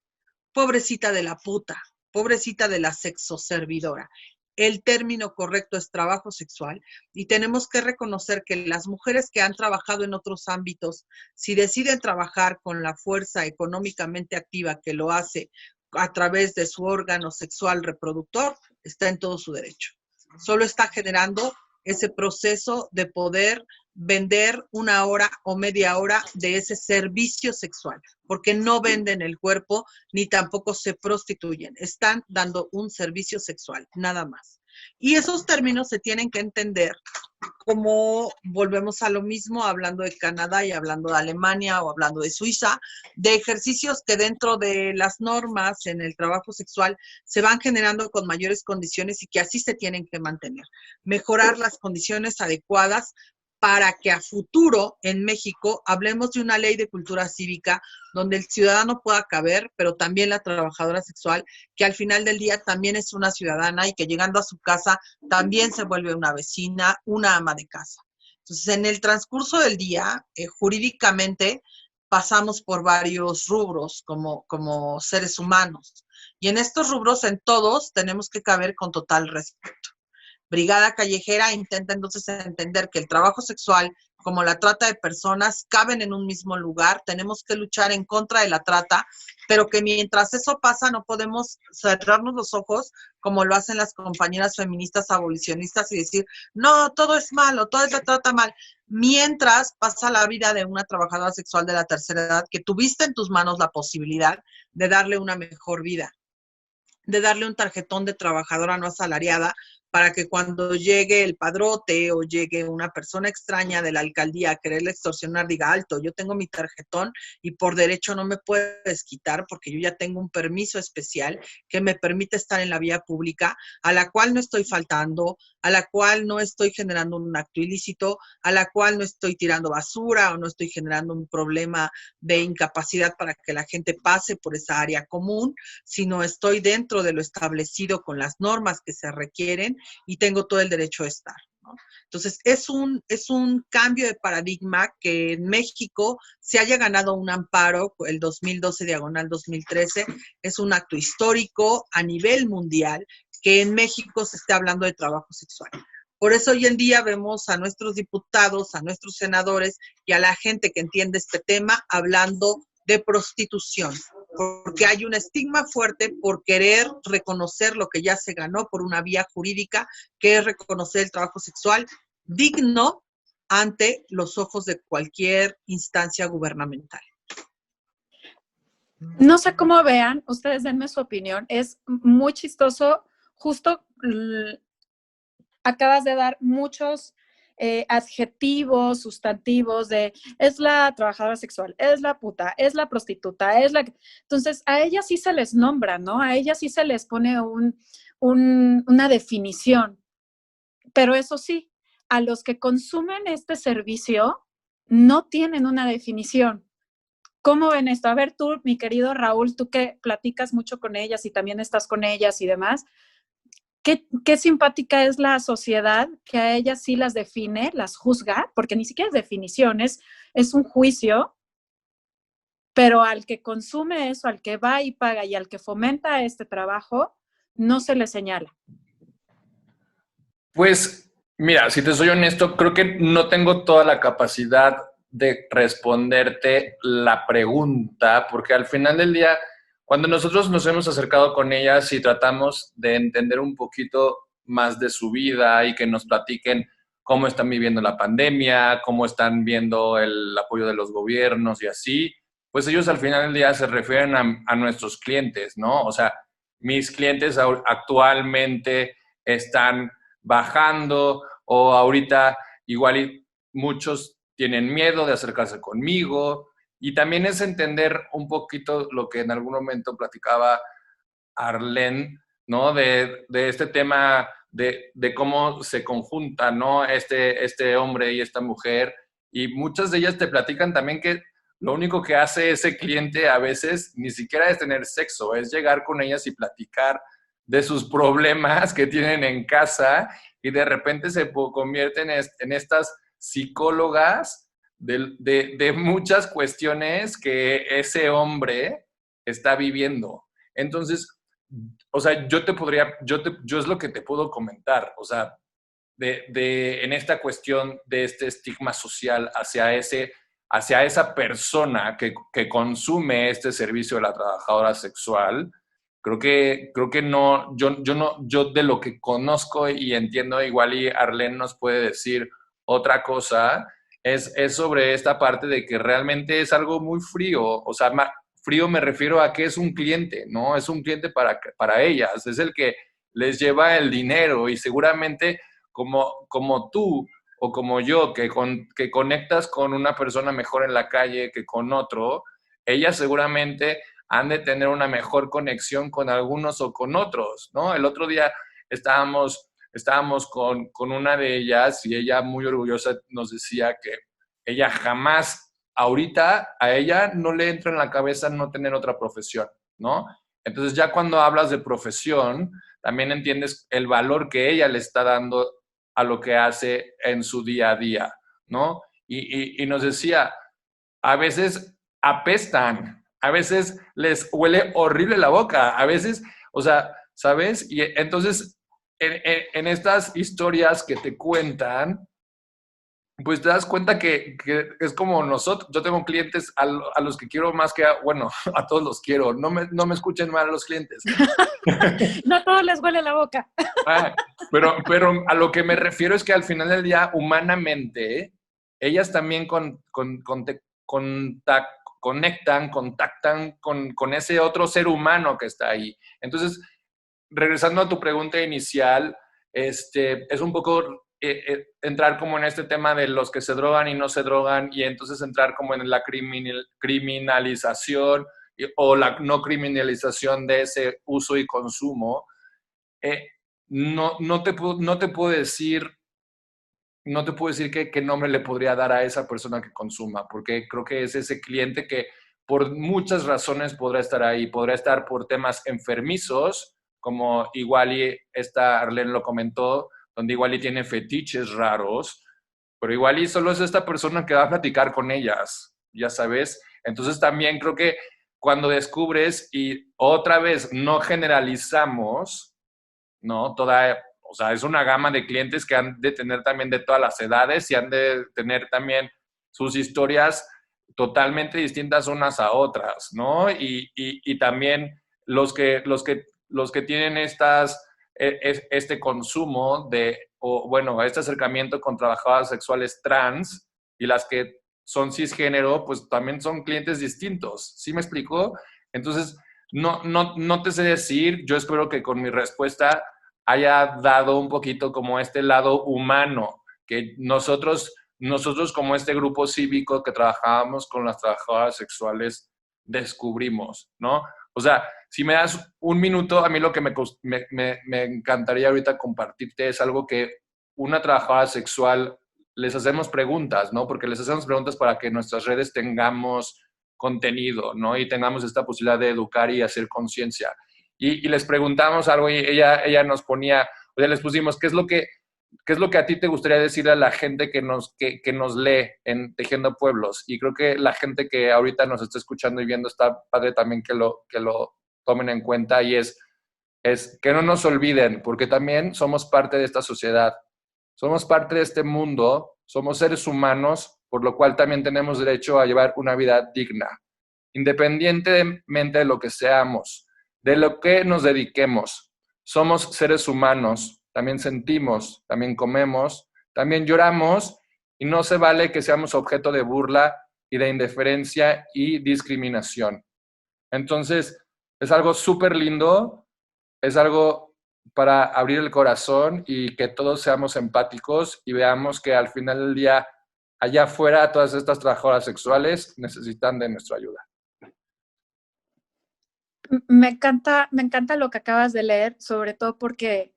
Speaker 2: pobrecita de la puta, pobrecita de la sexoservidora. El término correcto es trabajo sexual y tenemos que reconocer que las mujeres que han trabajado en otros ámbitos, si deciden trabajar con la fuerza económicamente activa que lo hace a través de su órgano sexual reproductor, está en todo su derecho. Solo está generando ese proceso de poder vender una hora o media hora de ese servicio sexual, porque no venden el cuerpo ni tampoco se prostituyen, están dando un servicio sexual, nada más. Y esos términos se tienen que entender como volvemos a lo mismo, hablando de Canadá y hablando de Alemania o hablando de Suiza, de ejercicios que dentro de las normas en el trabajo sexual se van generando con mayores condiciones y que así se tienen que mantener. Mejorar las condiciones adecuadas para que a futuro en México hablemos de una ley de cultura cívica donde el ciudadano pueda caber, pero también la trabajadora sexual, que al final del día también es una ciudadana y que llegando a su casa también se vuelve una vecina, una ama de casa. Entonces, en el transcurso del día, jurídicamente, pasamos por varios rubros como seres humanos. Y en estos rubros, en todos, tenemos que caber con total respeto. Brigada Callejera intenta entonces entender que el trabajo sexual como la trata de personas caben en un mismo lugar, tenemos que luchar en contra de la trata, pero que mientras eso pasa no podemos cerrarnos los ojos como lo hacen las compañeras feministas abolicionistas y decir, no, todo es malo, todo es la trata mal, mientras pasa la vida de una trabajadora sexual de la tercera edad que tuviste en tus manos la posibilidad de darle una mejor vida, de darle un tarjetón de trabajadora no asalariada, para que cuando llegue el padrote o llegue una persona extraña de la alcaldía a quererle extorsionar, diga, alto, yo tengo mi tarjetón y por derecho no me puedes quitar porque yo ya tengo un permiso especial que me permite estar en la vía pública, a la cual no estoy faltando, a la cual no estoy generando un acto ilícito, a la cual no estoy tirando basura o no estoy generando un problema de incapacidad para que la gente pase por esa área común, sino estoy dentro de lo establecido con las normas que se requieren y tengo todo el derecho de estar, ¿no? Entonces, es un cambio de paradigma que en México se haya ganado un amparo, el 2012/2013, es un acto histórico a nivel mundial que en México se esté hablando de trabajo sexual. Por eso hoy en día vemos a nuestros diputados, a nuestros senadores y a la gente que entiende este tema hablando de prostitución, porque hay un estigma fuerte por querer reconocer lo que ya se ganó por una vía jurídica, que es reconocer el trabajo sexual digno ante los ojos de cualquier instancia gubernamental.
Speaker 1: No sé cómo vean, ustedes denme su opinión, es muy chistoso, justo acabas de dar muchos adjetivos, sustantivos de es la trabajadora sexual, es la puta, es la prostituta, es la... Entonces, a ellas sí se les nombra, ¿no? A ellas sí se les pone una definición. Pero eso sí, a los que consumen este servicio no tienen una definición. ¿Cómo ven esto? A ver tú, mi querido Raúl, tú que platicas mucho con ellas y también estás con ellas y demás, ¿qué simpática es la sociedad que a ellas sí las define, las juzga? Porque ni siquiera es definición, es un juicio, pero al que consume eso, al que va y paga y al que fomenta este trabajo, no se le señala.
Speaker 3: Pues mira, si te soy honesto, creo que no tengo toda la capacidad de responderte la pregunta, porque al final del día, cuando nosotros nos hemos acercado con ellas y tratamos de entender un poquito más de su vida y que nos platiquen cómo están viviendo la pandemia, cómo están viendo el apoyo de los gobiernos y así, pues ellos al final del día se refieren a nuestros clientes, ¿no? O sea, mis clientes actualmente están bajando o ahorita igual y muchos tienen miedo de acercarse conmigo y también es entender un poquito lo que en algún momento platicaba Arlene, ¿no? De este tema de cómo se conjunta, ¿no? Este hombre y esta mujer y muchas de ellas te platican también que lo único que hace ese cliente a veces ni siquiera es tener sexo, es llegar con ellas y platicar de sus problemas que tienen en casa y de repente se convierten en estas psicólogas de muchas cuestiones que ese hombre está viviendo. Entonces, o sea, yo es lo que te puedo comentar, o sea, en esta cuestión de este estigma social hacia esa persona que consume este servicio de la trabajadora sexual, creo que no, yo de lo que conozco y entiendo, igual y Arlene nos puede decir otra cosa, es sobre esta parte de que realmente es algo muy frío, o sea, frío me refiero a que es un cliente, ¿no? Es un cliente para ellas, es el que les lleva el dinero y seguramente como tú o como yo, que conectas con una persona mejor en la calle que con otro, ellas seguramente han de tener una mejor conexión con algunos o con otros, ¿no? El otro día estábamos con una de ellas y ella muy orgullosa nos decía que ella jamás, ahorita a ella no le entra en la cabeza no tener otra profesión, ¿no? Entonces ya cuando hablas de profesión, también entiendes el valor que ella le está dando a lo que hace en su día a día, ¿no? Y nos decía, a veces apestan, a veces les huele horrible la boca, a veces, o sea, ¿sabes? Y entonces, en estas historias que te cuentan, pues te das cuenta que es como nosotros. Yo tengo clientes a los que quiero más que bueno, a todos los quiero. No me escuchen mal a los clientes.
Speaker 1: No a todos les huele la boca.
Speaker 3: Pero a lo que me refiero es que al final del día, humanamente, ellas también contactan con ese otro ser humano que está ahí. Entonces, regresando a tu pregunta inicial, es un poco entrar como en este tema de los que se drogan y no se drogan, y entonces entrar como en la criminalización o la no criminalización de ese uso y consumo. No te puedo decir qué nombre le podría dar a esa persona que consuma, porque creo que es ese cliente que por muchas razones podrá estar ahí. Podrá estar por temas enfermizos, como igual y Arlene lo comentó, donde igual y tiene fetiches raros, pero igual y solo es esta persona que va a platicar con ellas, ya sabes. Entonces también creo que cuando descubres, y otra vez no generalizamos, ¿no? O sea, es una gama de clientes que han de tener también de todas las edades y han de tener también sus historias totalmente distintas unas a otras, ¿no? Y también los que tienen este consumo bueno, este acercamiento con trabajadoras sexuales trans, y las que son cisgénero, pues también son clientes distintos. ¿Sí me explico? Entonces, no te sé decir. Yo espero que con mi respuesta haya dado un poquito como este lado humano, que nosotros como este grupo cívico que trabajábamos con las trabajadoras sexuales descubrimos, ¿no? O sea, si me das un minuto, a mí lo que me encantaría ahorita compartirte es algo que una trabajadora sexual les hacemos preguntas, ¿no? Porque les hacemos preguntas para que en nuestras redes tengamos contenido, ¿no? Y tengamos esta posibilidad de educar y hacer conciencia. Y les preguntamos algo, y ella nos ponía, o sea, les pusimos, ¿qué es lo que a ti te gustaría decirle a la gente que nos lee en Tejiendo Pueblos? Y creo que la gente que ahorita nos está escuchando y viendo, está padre también que lo tomen en cuenta, y es que no nos olviden, porque también somos parte de esta sociedad, somos parte de este mundo, somos seres humanos, por lo cual también tenemos derecho a llevar una vida digna, independientemente de lo que seamos, de lo que nos dediquemos. Somos seres humanos, también sentimos, también comemos, también lloramos, y no se vale que seamos objeto de burla y de indiferencia y discriminación. Entonces, es algo súper lindo, es algo para abrir el corazón y que todos seamos empáticos y veamos que al final del día, allá afuera, todas estas trabajadoras sexuales necesitan de nuestra ayuda.
Speaker 1: Me encanta lo que acabas de leer, sobre todo porque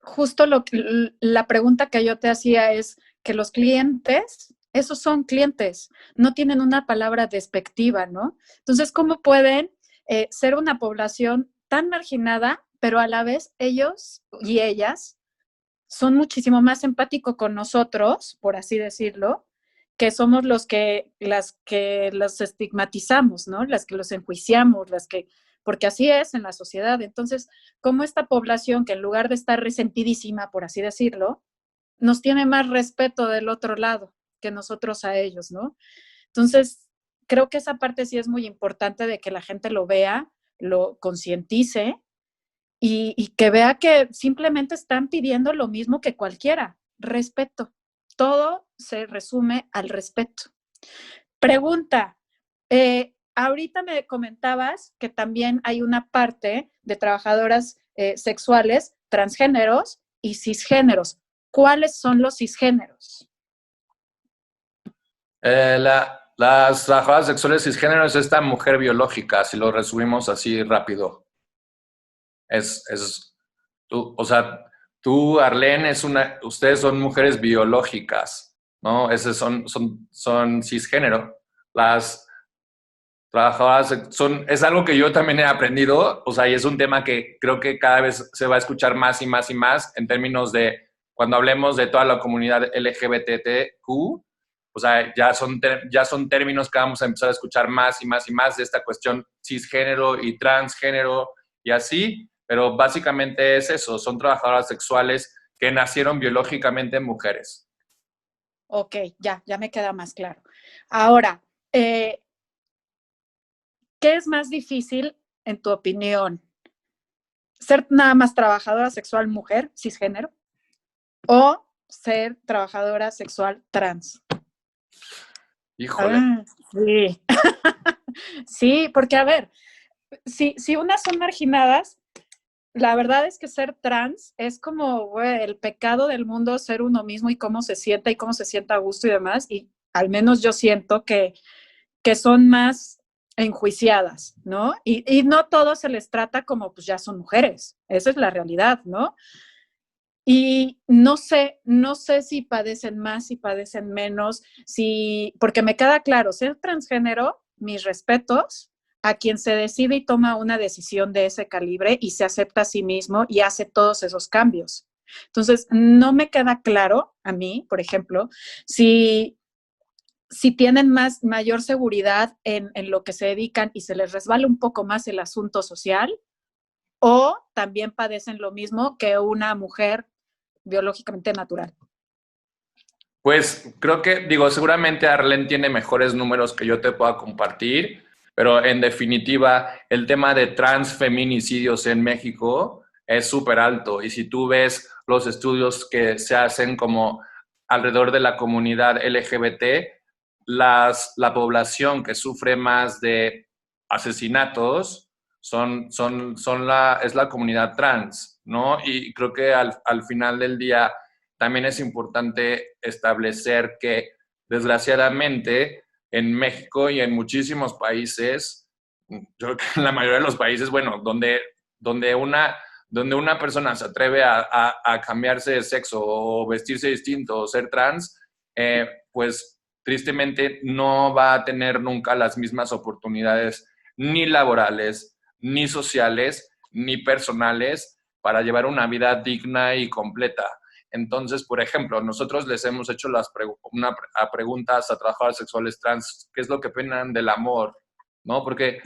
Speaker 1: justo la pregunta que yo te hacía es que los clientes, esos son clientes, no tienen una palabra despectiva, ¿no? Entonces, ¿cómo pueden ser una población tan marginada, pero a la vez ellos y ellas son muchísimo más empáticos con nosotros, por así decirlo, que somos las que los estigmatizamos, ¿no? Las que los enjuiciamos, porque así es en la sociedad. Entonces, como esta población que en lugar de estar resentidísima, por así decirlo, nos tiene más respeto del otro lado que nosotros a ellos, ¿no? Entonces, creo que esa parte sí es muy importante de que la gente lo vea, lo concientice y que vea que simplemente están pidiendo lo mismo que cualquiera, respeto. Todo se resume al respeto. Pregunta, ahorita me comentabas que también hay una parte de trabajadoras sexuales transgéneros y cisgéneros. ¿Cuáles son los cisgéneros?
Speaker 3: Las trabajadoras sexuales cisgénero es esta mujer biológica, si lo resumimos así rápido. O sea, tú, Arlene, ustedes son mujeres biológicas, ¿no? Esos son cisgénero. Las trabajadoras es algo que yo también he aprendido, o sea, y es un tema que creo que cada vez se va a escuchar más y más y más en términos de cuando hablemos de toda la comunidad LGBTQ. O sea, ya son términos que vamos a empezar a escuchar más y más y más, de esta cuestión cisgénero y transgénero y así, pero básicamente es eso, son trabajadoras sexuales que nacieron biológicamente mujeres.
Speaker 1: Ok, ya me queda más claro. Ahora, ¿qué es más difícil, en tu opinión? ¿Ser nada más trabajadora sexual mujer, cisgénero? ¿O ser trabajadora sexual trans?
Speaker 3: Híjole.
Speaker 1: Sí. Sí, porque a ver, si unas son marginadas, la verdad es que ser trans es como, güey, el pecado del mundo, ser uno mismo y cómo se sienta y cómo se sienta a gusto y demás. Y al menos yo siento que son más enjuiciadas, ¿no? Y no todos se les trata como, pues ya son mujeres. Esa es la realidad, ¿no? Y no sé si padecen más, si padecen menos, si, porque me queda claro, ser transgénero, mis respetos a quien se decide y toma una decisión de ese calibre y se acepta a sí mismo y hace todos esos cambios. Entonces, no me queda claro a mí, por ejemplo, si, si tienen mayor seguridad en lo que se dedican y se les resbala un poco más el asunto social, o también padecen lo mismo que una mujer biológicamente natural.
Speaker 3: Pues creo que, digo, seguramente Arlen tiene mejores números que yo te pueda compartir, pero en definitiva, el tema de transfeminicidios en México es súper alto. Y si tú ves los estudios que se hacen como alrededor de la comunidad LGBT, la población que sufre más de asesinatos es la comunidad trans, ¿no? Y creo que al final del día también es importante establecer que, desgraciadamente, en México y en muchísimos países, yo creo que en la mayoría de los países, bueno, donde una persona se atreve a cambiarse de sexo o vestirse distinto o ser trans, pues tristemente no va a tener nunca las mismas oportunidades ni laborales, ni sociales, ni personales para llevar una vida digna y completa. Entonces, por ejemplo, nosotros les hemos hecho preguntas a trabajadores sexuales trans, ¿qué es lo que opinan del amor? ¿No? Porque,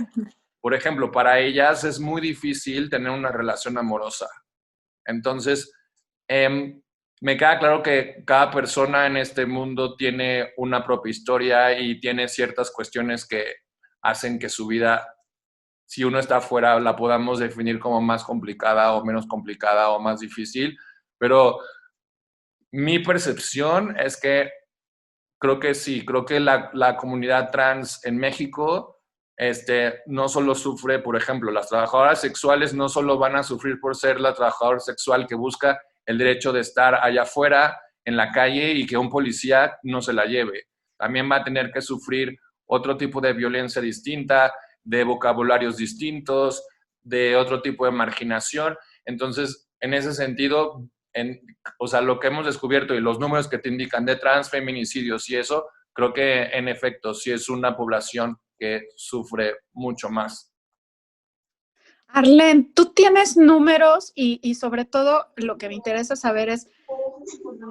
Speaker 3: por ejemplo, para ellas es muy difícil tener una relación amorosa. Entonces, me queda claro que cada persona en este mundo tiene una propia historia y tiene ciertas cuestiones que hacen que su vida, si uno está afuera, la podamos definir como más complicada o menos complicada o más difícil, pero mi percepción es que creo que sí, creo que la comunidad trans en México no solo sufre, por ejemplo, las trabajadoras sexuales no solo van a sufrir por ser la trabajadora sexual que busca el derecho de estar allá afuera, en la calle, y que un policía no se la lleve. También va a tener que sufrir otro tipo de violencia distinta, de vocabularios distintos, de otro tipo de marginación. Entonces, en ese sentido, o sea, lo que hemos descubierto y los números que te indican de transfeminicidios y eso, creo que en efecto sí es una población que sufre mucho más.
Speaker 1: Arlen, tú tienes números y sobre todo lo que me interesa saber es,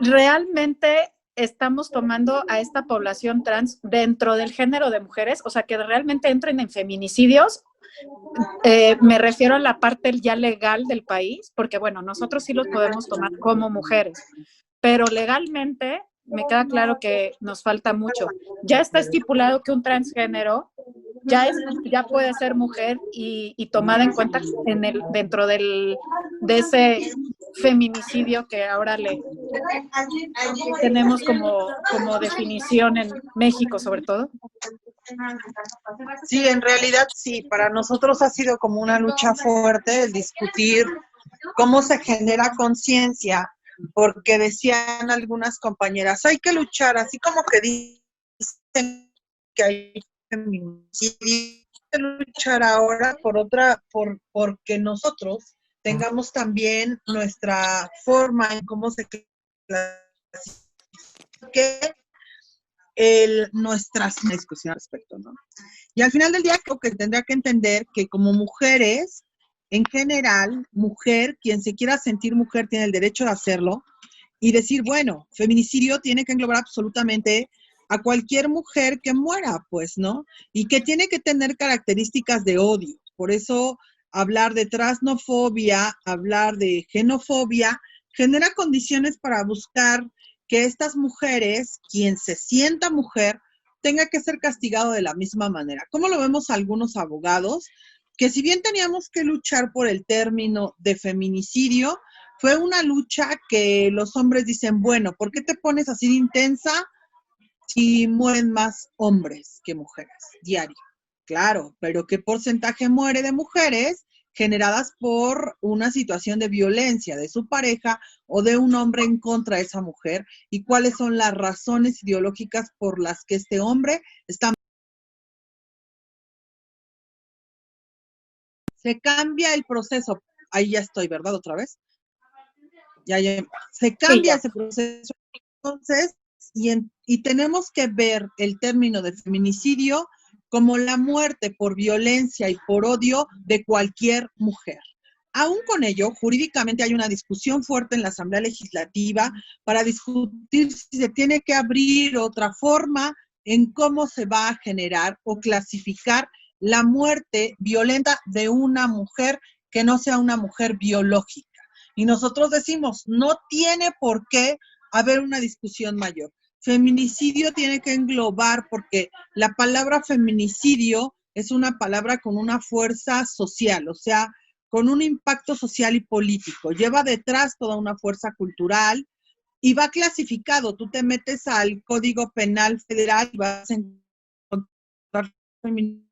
Speaker 1: ¿realmente estamos tomando a esta población trans dentro del género de mujeres? O sea, que realmente entren en feminicidios. Me refiero a la parte ya legal del país, porque bueno, nosotros sí los podemos tomar como mujeres, pero legalmente me queda claro que nos falta mucho. Ya está estipulado que un transgénero ya puede ser mujer y tomada en cuenta dentro de ese feminicidio que ahora tenemos como definición en México, sobre todo.
Speaker 2: Sí, en realidad sí, para nosotros ha sido como una lucha fuerte el discutir cómo se genera conciencia, porque decían algunas compañeras, hay que luchar, así como que dicen que hay feminicidio, hay que luchar ahora porque nosotros tengamos también nuestra forma en cómo se clasifique nuestras discusión al respecto, ¿no? Y al final del día creo que tendría que entender que como mujeres, en general, mujer, quien se quiera sentir mujer tiene el derecho de hacerlo y decir, bueno, feminicidio tiene que englobar absolutamente a cualquier mujer que muera, pues, ¿no? Y que tiene que tener características de odio. Por eso hablar de transnofobia, hablar de xenofobia, genera condiciones para buscar que estas mujeres, quien se sienta mujer, tenga que ser castigado de la misma manera. ¿Cómo lo vemos algunos abogados? Que si bien teníamos que luchar por el término de feminicidio, fue una lucha que los hombres dicen, bueno, ¿por qué te pones así de intensa si mueren más hombres que mujeres diario? Claro, pero ¿qué porcentaje muere de mujeres generadas por una situación de violencia de su pareja o de un hombre en contra de esa mujer, y cuáles son las razones ideológicas por las que este hombre está. Se cambia el proceso. Ahí ya estoy, ¿verdad? Otra vez. Se cambia ese proceso. Entonces, y tenemos que ver el término de feminicidio como la muerte por violencia y por odio de cualquier mujer. Aún con ello, jurídicamente hay una discusión fuerte en la Asamblea Legislativa para discutir si se tiene que abrir otra forma en cómo se va a generar o clasificar la muerte violenta de una mujer que no sea una mujer biológica. Y nosotros decimos, no tiene por qué haber una discusión mayor. Feminicidio tiene que englobar, porque la palabra feminicidio es una palabra con una fuerza social, o sea, con un impacto social y político. Lleva detrás toda una fuerza cultural y va clasificado. Tú te metes al Código Penal Federal y vas a encontrar feminicidio.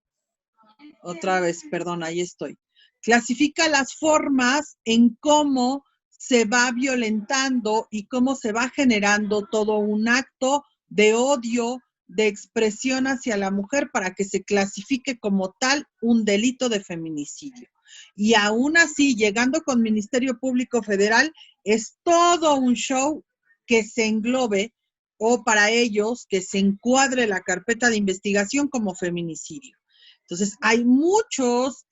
Speaker 2: Otra vez, perdón, ahí estoy. Clasifica las formas en cómo se va violentando y cómo se va generando todo un acto de odio, de expresión hacia la mujer para que se clasifique como tal un delito de feminicidio. Y aún así, llegando con Ministerio Público Federal, es todo un show que se englobe, o para ellos que se encuadre la carpeta de investigación como feminicidio. Entonces, hay muchas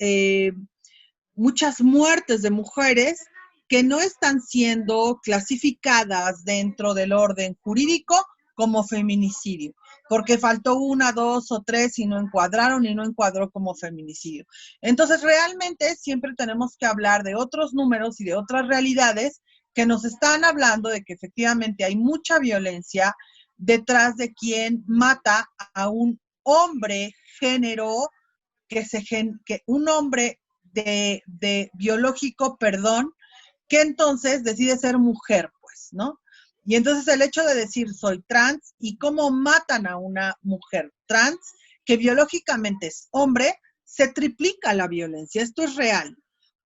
Speaker 2: muertes de mujeres que no están siendo clasificadas dentro del orden jurídico como feminicidio, porque faltó 1, 2 o 3 y no encuadraron y no encuadró como feminicidio. Entonces, realmente siempre tenemos que hablar de otros números y de otras realidades que nos están hablando de que efectivamente hay mucha violencia detrás de quien mata a un hombre género, que un hombre de biológico, que entonces decide ser mujer, pues, ¿no? Y entonces el hecho de decir soy trans y cómo matan a una mujer trans que biológicamente es hombre, se triplica la violencia. Esto es real.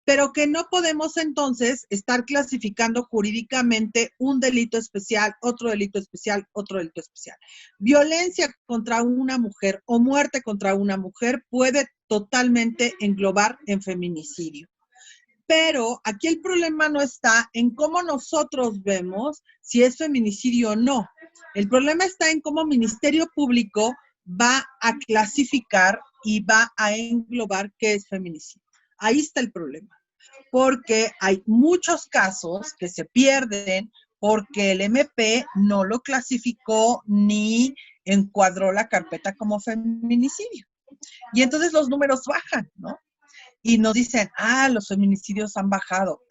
Speaker 2: Pero que no podemos entonces estar clasificando jurídicamente un delito especial, otro delito especial, otro delito especial. Violencia contra una mujer o muerte contra una mujer puede totalmente englobar en feminicidio. Pero aquí el problema no está en cómo nosotros vemos si es feminicidio o no. El problema está en cómo Ministerio Público va a clasificar y va a englobar qué es feminicidio. Ahí está el problema, porque hay muchos casos que se pierden porque el MP no lo clasificó ni encuadró la carpeta como feminicidio. Y entonces los números bajan, ¿no? Y nos dicen, los feminicidios han bajado,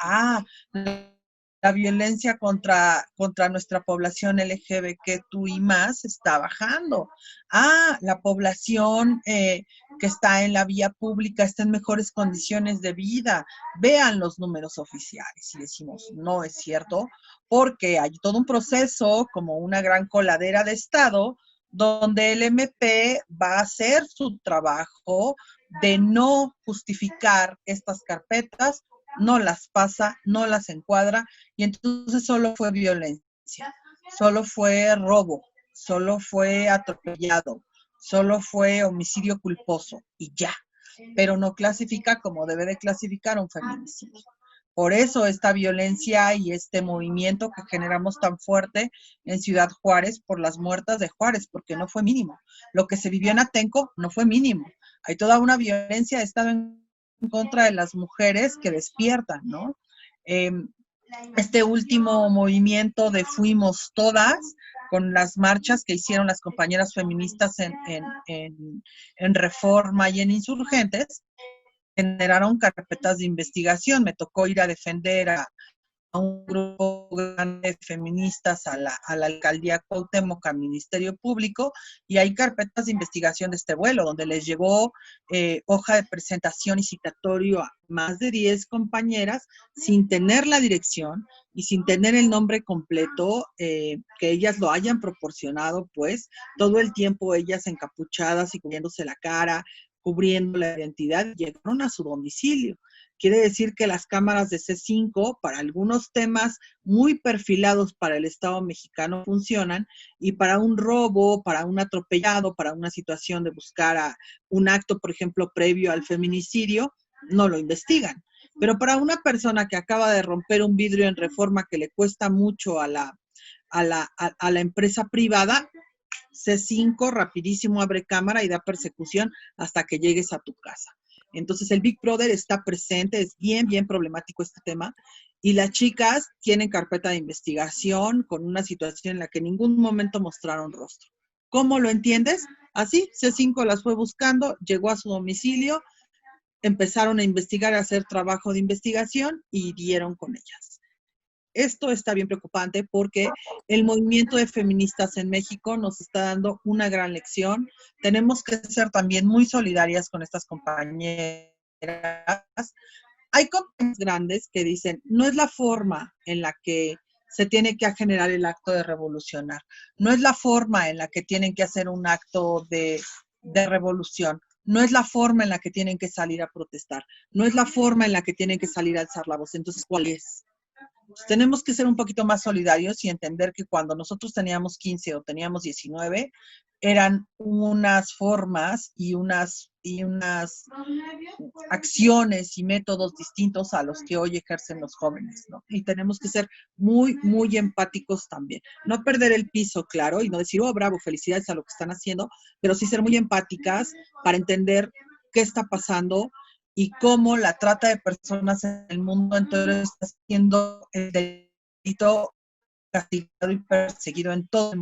Speaker 2: la violencia contra nuestra población LGBTQ y más está bajando. La población que está en la vía pública está en mejores condiciones de vida. Vean los números oficiales. Y decimos, no es cierto, porque hay todo un proceso como una gran coladera de Estado donde el MP va a hacer su trabajo de no justificar estas carpetas, no las pasa, no las encuadra, y entonces solo fue violencia, solo fue robo, solo fue atropellado, solo fue homicidio culposo, y ya, pero no clasifica como debe de clasificar un feminicidio. Por eso esta violencia y este movimiento que generamos tan fuerte en Ciudad Juárez por las muertas de Juárez, porque no fue mínimo. Lo que se vivió en Atenco no fue mínimo. Hay toda una violencia de Estado en contra de las mujeres que despiertan, ¿no? Este último movimiento de Fuimos Todas, con las marchas que hicieron las compañeras feministas en Reforma y en Insurgentes, generaron carpetas de investigación. Me tocó ir a defender a un grupo grande de feministas a la alcaldía Cuauhtémoc, al Ministerio Público, y hay carpetas de investigación de este vuelo, donde les llegó hoja de presentación y citatorio a más de 10 compañeras, sin tener la dirección y sin tener el nombre completo, que ellas lo hayan proporcionado, pues, todo el tiempo ellas encapuchadas y cubriéndose la cara, cubriendo la identidad, llegaron a su domicilio. Quiere decir que las cámaras de C5 para algunos temas muy perfilados para el Estado mexicano funcionan, y para un robo, para un atropellado, para una situación de buscar a un acto, por ejemplo, previo al feminicidio, no lo investigan. Pero para una persona que acaba de romper un vidrio en Reforma que le cuesta mucho a la empresa privada, C5 rapidísimo abre cámara y da persecución hasta que llegues a tu casa. Entonces el Big Brother está presente, es bien, bien problemático este tema, y las chicas tienen carpeta de investigación con una situación en la que en ningún momento mostraron rostro. ¿Cómo lo entiendes? Así, C5 las fue buscando, llegó a su domicilio, empezaron a investigar, a hacer trabajo de investigación y dieron con ellas. Esto está bien preocupante porque el movimiento de feministas en México nos está dando una gran lección. Tenemos que ser también muy solidarias con estas compañeras. Hay compañías grandes que dicen, no es la forma en la que se tiene que generar el acto de revolucionar, no es la forma en la que tienen que hacer un acto de revolución, no es la forma en la que tienen que salir a protestar, no es la forma en la que tienen que salir a alzar la voz. Entonces, ¿cuál es? Pues tenemos que ser un poquito más solidarios y entender que cuando nosotros teníamos 15 o teníamos 19, eran unas formas y unas acciones y métodos distintos a los que hoy ejercen los jóvenes, ¿no? Y tenemos que ser muy, muy empáticos también. No perder el piso, claro, y no decir, oh, bravo, felicidades a lo que están haciendo, pero sí ser muy empáticas para entender qué está pasando y cómo la trata de personas en el mundo entero está siendo el delito castigado y perseguido en todo el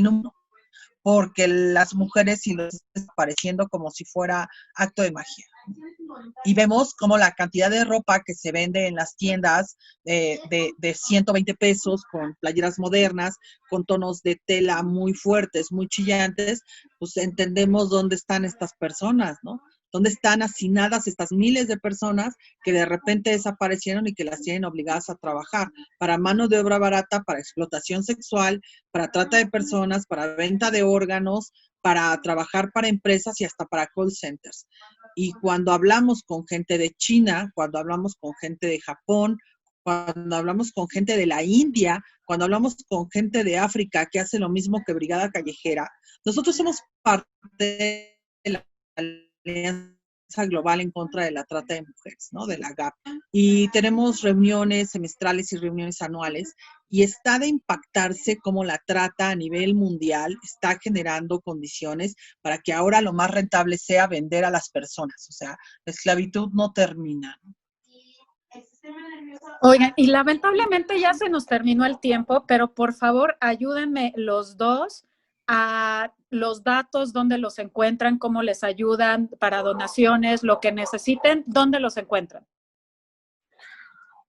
Speaker 2: mundo, porque las mujeres sí lo están desapareciendo como si fuera acto de magia. Y vemos como la cantidad de ropa que se vende en las tiendas de 120 pesos, con playeras modernas, con tonos de tela muy fuertes, muy chillantes, pues entendemos dónde están estas personas, ¿no? ¿Dónde están hacinadas estas miles de personas que de repente desaparecieron y que las tienen obligadas a trabajar para mano de obra barata, para explotación sexual, para trata de personas, para venta de órganos, para trabajar para empresas y hasta para call centers? Y cuando hablamos con gente de China, cuando hablamos con gente de Japón, cuando hablamos con gente de la India, cuando hablamos con gente de África que hace lo mismo que Brigada Callejera, nosotros somos parte de la Alianza Global en contra de la trata de mujeres, ¿no? De la GAP. Y tenemos reuniones semestrales y reuniones anuales, y está de impactarse cómo la trata a nivel mundial está generando condiciones para que ahora lo más rentable sea vender a las personas. O sea, la esclavitud no termina, ¿no?
Speaker 1: Oigan, y lamentablemente ya se nos terminó el tiempo, pero por favor ayúdenme los dos a los datos, dónde los encuentran, cómo les ayudan para donaciones, lo que necesiten, dónde los encuentran.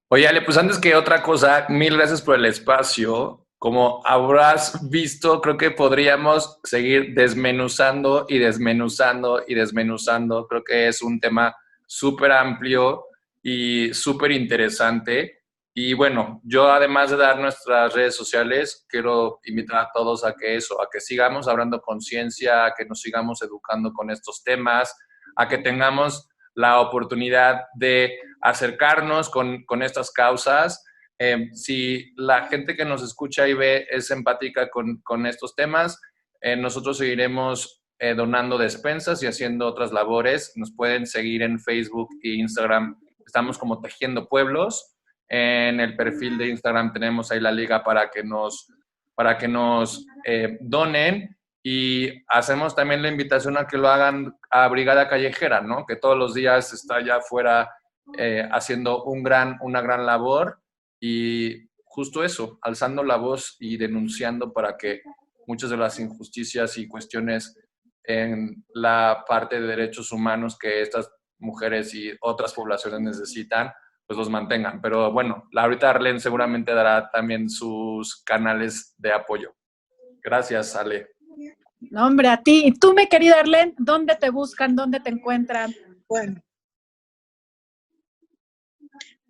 Speaker 3: Oye, Ale, pues antes que otra cosa, mil gracias por el espacio. Como habrás visto, creo que podríamos seguir desmenuzando y desmenuzando y desmenuzando. Creo que es un tema súper amplio y súper interesante. Y bueno, yo además de dar nuestras redes sociales, quiero invitar a todos a que sigamos hablando conciencia, a que nos sigamos educando con estos temas, a que tengamos la oportunidad de acercarnos con estas causas. Si la gente que nos escucha y ve es empática con estos temas, nosotros seguiremos donando despensas y haciendo otras labores. Nos pueden seguir en Facebook e Instagram. Estamos como Tejiendo Pueblos. En el perfil de Instagram tenemos ahí la liga para que nos donen. Y hacemos también la invitación a que lo hagan a Brigada Callejera, ¿no? Que todos los días está allá afuera haciendo una gran labor, y justo eso, alzando la voz y denunciando para que muchas de las injusticias y cuestiones en la parte de derechos humanos que estas mujeres y otras poblaciones necesitan, pues los mantengan. Pero bueno, ahorita Arlene seguramente dará también sus canales de apoyo. Gracias, Ale.
Speaker 1: No, hombre, a ti. Y tú, mi querida Arlene, ¿dónde te buscan? ¿Dónde te encuentran?
Speaker 2: Bueno.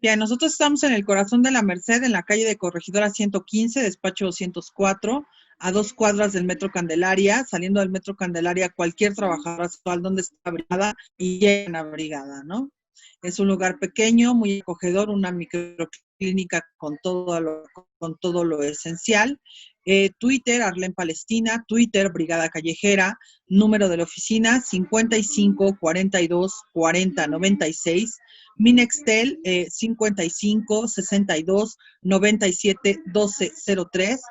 Speaker 2: Bien, nosotros estamos en el corazón de la Merced, en la calle de Corregidora 115, despacho 204, a 2 cuadras del Metro Candelaria. Saliendo del Metro Candelaria, cualquier trabajador sexual donde está Brigada y llegan a Brigada, ¿no? Es un lugar pequeño, muy acogedor, una microclínica con todo lo esencial. Twitter, Arlén Palestina, Twitter, Brigada Callejera, número de la oficina 55 42 40 96, Minextel 55 62 97 12 03.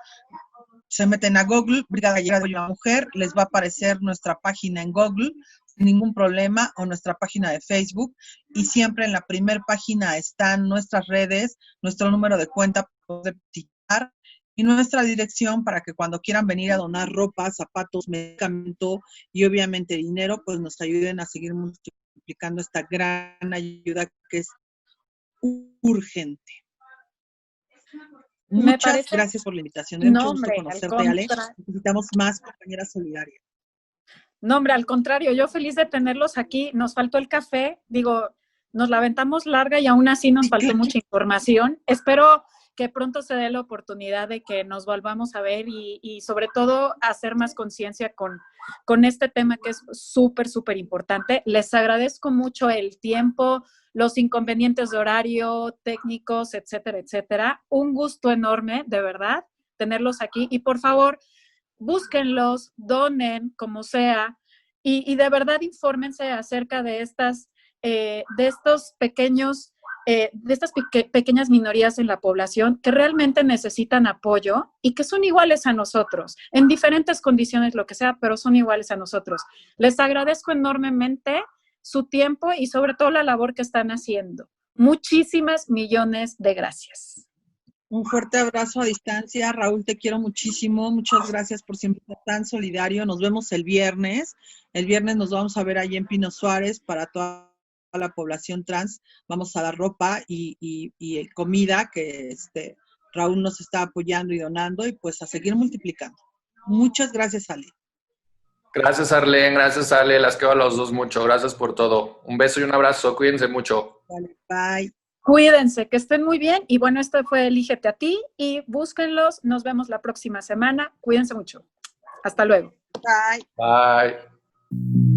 Speaker 2: Se meten a Google, Brigada Callejera de la Mujer, les va a aparecer nuestra página en Google, sin ningún problema, o nuestra página de Facebook, y siempre en la primera página están nuestras redes, nuestro número de cuenta para poder visitar, y nuestra dirección para que cuando quieran venir a donar ropa, zapatos, medicamento y obviamente dinero, pues nos ayuden a seguir multiplicando esta gran ayuda que es urgente. Muchas gracias por la invitación. Me mucho gusto conocerte, Ale. Necesitamos más compañeras solidarias.
Speaker 1: No, hombre, al contrario, yo feliz de tenerlos aquí. Nos faltó el café, digo, nos la aventamos larga y aún así nos faltó mucha información. Espero que pronto se dé la oportunidad de que nos volvamos a ver y sobre todo hacer más conciencia con este tema que es súper, súper importante. Les agradezco mucho el tiempo, los inconvenientes de horario, técnicos, etcétera, etcétera. Un gusto enorme, de verdad, tenerlos aquí. Y por favor, búsquenlos, donen, como sea, y de verdad infórmense acerca de estos pequeños, de estas pequeñas minorías en la población que realmente necesitan apoyo y que son iguales a nosotros, en diferentes condiciones, lo que sea, pero son iguales a nosotros. Les agradezco enormemente su tiempo y sobre todo la labor que están haciendo. Muchísimas millones de gracias.
Speaker 2: Un fuerte abrazo a distancia. Raúl, te quiero muchísimo. Muchas gracias por siempre ser tan solidario. Nos vemos el viernes. El viernes nos vamos a ver allí en Pino Suárez para toda la población trans. Vamos a dar ropa y comida que Raúl nos está apoyando y donando y pues a seguir multiplicando. Muchas gracias, Ale.
Speaker 3: Gracias, Arlén. Gracias, Ale. Las quiero a los dos mucho. Gracias por todo. Un beso y un abrazo. Cuídense mucho.
Speaker 2: Vale, bye.
Speaker 1: Cuídense, que estén muy bien. Y bueno, esto fue Elígete a ti y búsquenlos. Nos vemos la próxima semana. Cuídense mucho. Hasta luego.
Speaker 2: Bye.
Speaker 3: Bye.